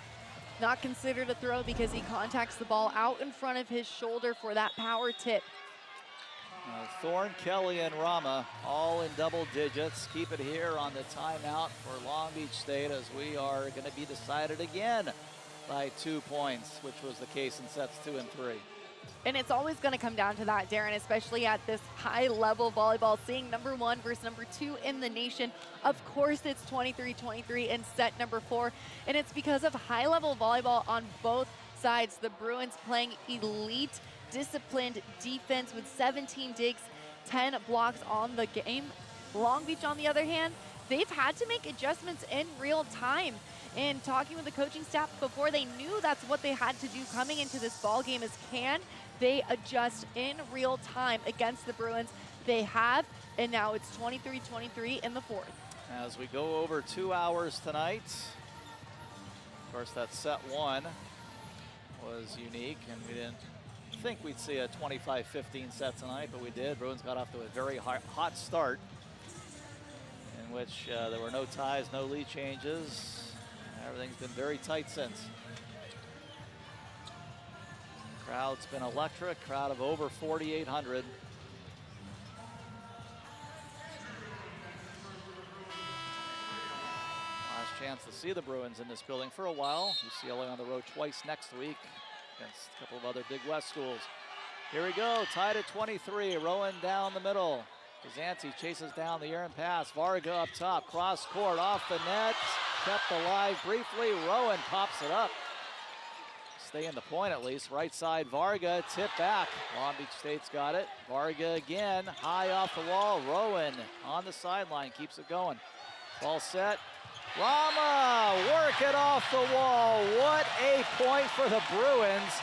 Not considered a throw because he contacts the ball out in front of his shoulder for that power tip. Thorne, Kelly, and Rama all in double digits. Keep it here on the timeout for Long Beach State as we are going to be decided again by 2 points, which was the case in sets 2 and 3. And it's always going to come down to that, Darren, especially at this high-level volleyball, seeing number 1 versus number 2 in the nation. Of course, it's 23-23 in set number 4, and it's because of high-level volleyball on both sides. The Bruins playing elite, disciplined defense with 17 digs, 10 blocks on the game. Long Beach, on the other hand, they've had to make adjustments in real time. And talking with the coaching staff before, they knew that's what they had to do coming into this ball game is can they adjust in real time against the Bruins? They have, and now it's 23-23 in the 4th. As we go over 2 hours tonight, of course that set 1 was unique, and we didn't think we'd see a 25-15 set tonight, but we did. Bruins got off to a very hot start in which there were no ties, no lead changes. Everything's been very tight since. Crowd's been electric, crowd of over 4,800. Last chance to see the Bruins in this building for a while. UCLA on the road twice next week against a couple of other Big West schools. Here we go, tied at 23, Rowan down the middle. Pizzanti chases down the errant pass. Varga up top, cross court, off the net. Kept alive briefly. Rowan pops it up. Stay in the point at least. Right side, Varga, tip back. Long Beach State's got it. Varga again, high off the wall. Rowan on the sideline, keeps it going. Ball set. Rama, work it off the wall. What a point for the Bruins.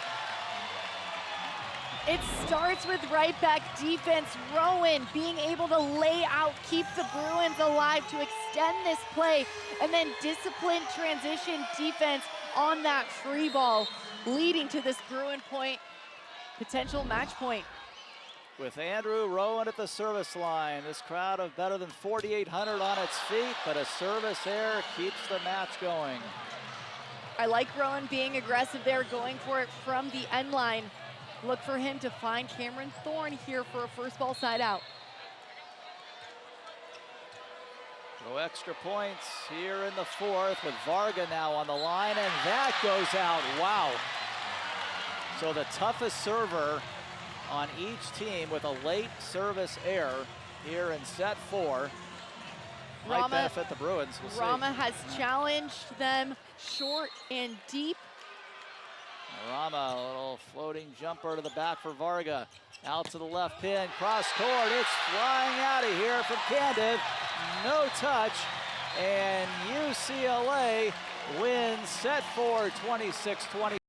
It starts with right back defense. Rowan being able to lay out, keep the Bruins alive to extend this play, and then disciplined transition defense on that free ball, leading to this Bruin point, potential match point. with Andrew Rowan at the service line. This crowd of better than 4,800 on its feet, but a service error keeps the match going. I like Rowan being aggressive there, going for it from the end line. Look for him to find Cameron Thorne here for a first ball side out. So extra points here in the fourth with Varga now on the line, and that goes out. Wow. So the toughest server on each team with a late service error here in set 4. Might benefit the Bruins. We'll Rama see. has challenged them short and deep. Rama, a little floating jumper to the back for Varga. Out to the left pin, cross court. It's flying out of here from Candid. No touch, and UCLA wins set 4, 26-20.